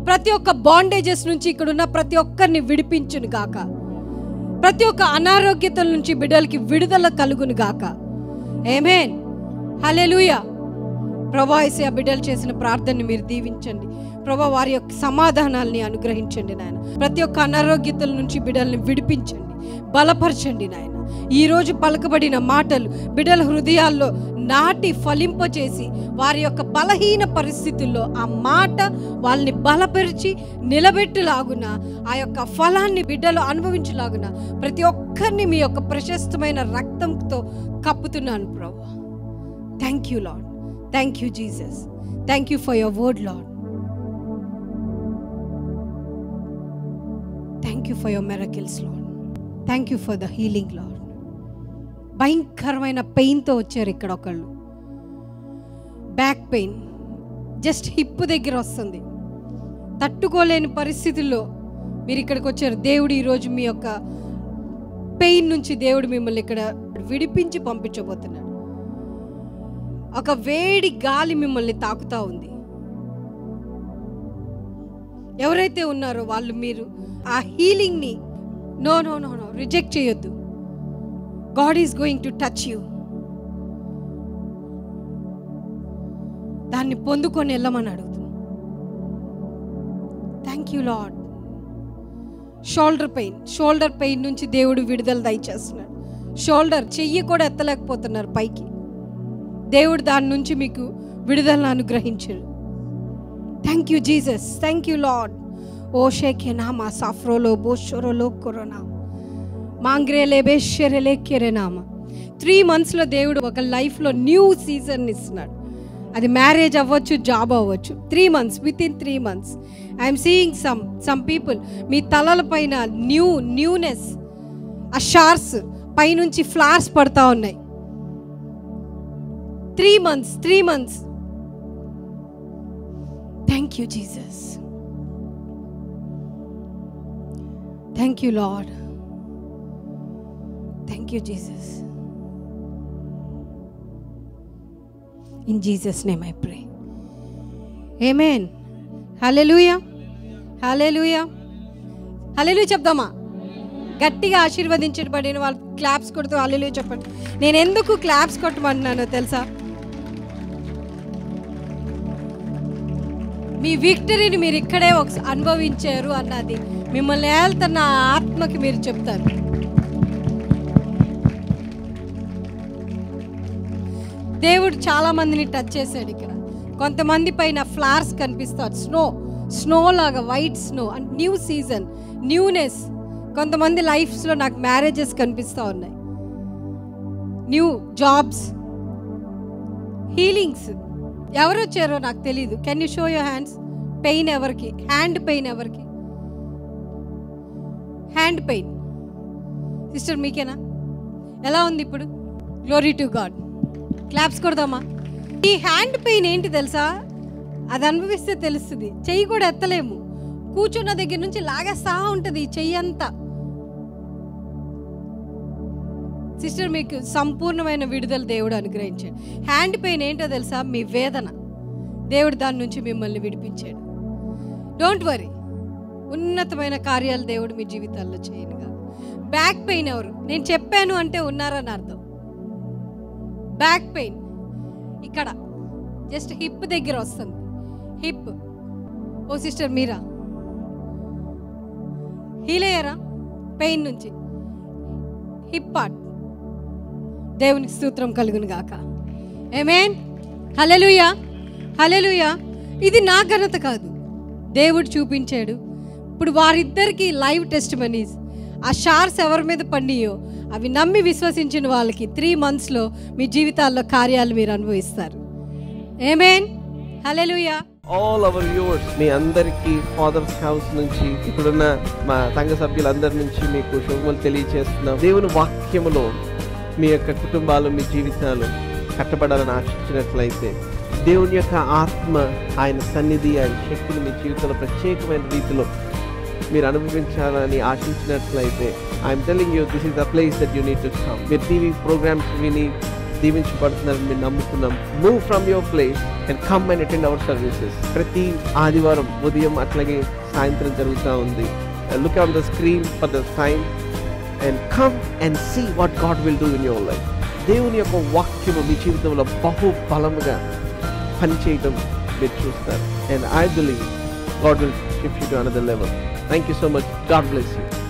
ప్రతి ఒక్క బాండేజెస్ నుంచి ఇక్కడున్న ప్రతి ఒక్కరిని విడిపించును గాక. ప్రతి ఒక్క అనారోగ్యతల నుంచి బిడ్డలకి విడుదల కలుగును గాక. ఆమేన్. హల్లెలూయా. ప్రభా యేసయ్య, బిడ్డలు చేసిన ప్రార్థనని మీరు దీవించండి ప్రభా. వారి యొక్క సమాధానాల్ని అనుగ్రహించండి నాయన. ప్రతి ఒక్క అనారోగ్యతల నుంచి బిడ్డల్ని విడిపించండి, బలపరచండి నాయన. ఈరోజు పలకబడిన మాటలు బిడ్డల హృదయాల్లో నాటి ఫలింపచేసి వారి యొక్క బలహీన పరిస్థితుల్లో ఆ మాట వాళ్ళని బలపరిచి నిలబెట్టులాగున, ఆ యొక్క ఫలాన్ని బిడ్డలు అనుభవించులాగున ప్రతి ఒక్కరిని మీ యొక్క ప్రశస్తమైన రక్తంతో కప్పుతున్నాను ప్రభా. Thank you lord. Thank you Jesus. Thank you for your word lord. Thank you for your miracles lord. Thank you for the healing lord. భయంకరమైన పెయిన్తో వచ్చారు ఇక్కడ ఒకళ్ళు. బ్యాక్ పెయిన్, జస్ట్ హిప్ దగ్గర వస్తుంది, తట్టుకోలేని పరిస్థితుల్లో మీరు ఇక్కడికి వచ్చారు. దేవుడు ఈరోజు మీ యొక్క పెయిన్ నుంచి దేవుడు మిమ్మల్ని ఇక్కడ విడిపించి పంపించబోతున్నాడు. ఒక వేడి గాలి మిమ్మల్ని తాకుతూ ఉంది. ఎవరైతే ఉన్నారో వాళ్ళు మీరు ఆ హీలింగ్ని no no no no reject చేయొద్దు. God is going to touch you. దాన్ని పొందుకొని వెళ్ళమని అడుగుతుంది. Thank you lord. Shoulder pain నుంచి దేవుడు విడుదల దయచేస్తున్నాడు. షోల్డర్ చెయ్యి కూడా ఎత్తలేకపోతున్నారు పైకి. దేవుడు దాని నుంచి మీకు విడుదలను అనుగ్రహించాడు. Thank you Jesus. Thank you Lord. ఓ షేకే నామా సాఫ్రోలో బోషోరోలో కొరోనా మాంగ్రేలే బేషరెలే కెరెనామా. 3 monthsలో దేవుడు ఒక లైఫ్లో న్యూ సీజన్ ఇస్తున్నాడు. అది మ్యారేజ్ అవ్వచ్చు, జాబ్ అవ్వచ్చు. 3 months, within 3 months I'm seeing some people మీ తలల పైన న్యూనెస్, ఆ షార్స్ పైనుంచి ఫ్లవర్స్ పడతా ఉన్నాయి. 3 months. Thank you Jesus. Thank you lord. Thank you, Jesus. In Jesus' name I pray. Amen. Hallelujah. Hallelujah. Hallelujah చెప్దామా? గట్టిగా ఆశీర్వదించబడిన వాళ్ళు క్లాప్స్ కొడుతూ హల్లెలూయా చెప్పండి. నేను ఎందుకు క్లాప్స్ కొట్టమంటున్నానో తెలుసా? మీ విక్టరీని మీరు ఇక్కడే అనుభవించారు అన్నది మిమ్మల్ని ఏళ్తున్న ఆత్మకి మీరు చెప్తారు. దేవుడు చాలా మందిని టచ్ చేశాడు ఇక్కడ. కొంతమంది పైన ఫ్లవర్స్ కనిపిస్తారు, స్నో లాగా, white snow and new season, newness. కొంతమంది లైఫ్స్లో నాకు మ్యారేజెస్ కనిపిస్తూ ఉన్నాయి, న్యూ జాబ్స్, హీలింగ్స్. ఎవరు వచ్చారో నాకు తెలీదు. Can you show your hands? Pain ఎవరికి? హ్యాండ్ పెయిన్ ఎవరికి? హ్యాండ్ పెయిన్ సిస్టర్ మీకేనా? ఎలా ఉంది ఇప్పుడు? Glory to God. క్లాప్స్ కొడదామా? ఈ హ్యాండ్ పెయిన్ ఏంటి తెలుసా? అది అనుభవిస్తే తెలుస్తుంది. చెయ్యి కూడా ఎత్తలేము, కూర్చున్న దగ్గర నుంచి లాగేస్తా ఉంటుంది చెయ్యి అంతా. సిస్టర్ మీకు సంపూర్ణమైన విడుదల దేవుడు అనుగ్రహించాడు. హ్యాండ్ పెయిన్ ఏంటో తెలుసా? మీ వేదన. దేవుడు దాని నుంచి మిమ్మల్ని విడిపించాడు. డోంట్ వరీ, ఉన్నతమైన కార్యాలు దేవుడు మీ జీవితాల్లో చేయనుగా. బ్యాక్ పెయిన్ ఎవరు? నేను చెప్పాను అంటే ఉన్నారని అర్థం. బ్యాక్ పెయిన్ ఇక్కడ జస్ట్ హిప్ దగ్గర వస్తుంది. హిప్. ఓ సిస్టర్ మీరా హీల్ అయ్యారా పెయిన్ నుంచి? Hip part. దేవునికి స్తోత్రం కలుగును గాక. ఆమేన్. హల్లెలూయా. హల్లెలూయా. ఇది నా ఘనత కాదు, దేవుడు చూపించాడు. ఇప్పుడు వారిద్దరికి లైవ్ టెస్టిమనీస్. ఆ షార్స్ ఎవరి మీద పడినాయో అవి నమ్మి విశ్వసించిన వాళ్ళకి 3 monthsలో మీ జీవితాల్లో కార్యాలు మీరు అనుభవిస్తారు. ఆమేన్. హల్లెలూయా. ఆల్ అవర్ వ్యూవర్స్, మీ అందరికీ ఫాదర్స్ హౌస్ నుంచి, ఇప్పుడున్న మా సంఘ సభ్యులందరి నుంచి మీకు శుభములు తెలియజేస్తున్నాం. దేవుని వాక్యములో మీ యొక్క కుటుంబాలు, మీ జీవితాలు కట్టబడాలని ఆశించినట్లయితే, దేవుని యొక్క ఆత్మ, ఆయన సన్నిధి, ఆయన శక్తిని మీ జీవితంలో ప్రత్యేకమైన రీతిలో మీరు అనుభవించాలని ఆశించినట్లయితే, I'm telling you, this is the place that you need to come. మీరు టీవీ ప్రోగ్రామ్స్ విని దీవించబడుతున్నారని మేము నమ్ముతున్నాం. Move from your place and come and attend our services. ప్రతి ఆదివారం ఉదయం అట్లాగే సాయంత్రం జరుగుతూ ఉంది. Look on the screen for the time and come and see what God will do in your life. దేవుని యొక్క వాక్యము మీ జీవితంలో బహు బలముగా పనిచేయడం మీరు చూస్తారు. And I believe God will shift you to another level. Thank you so much. God bless you.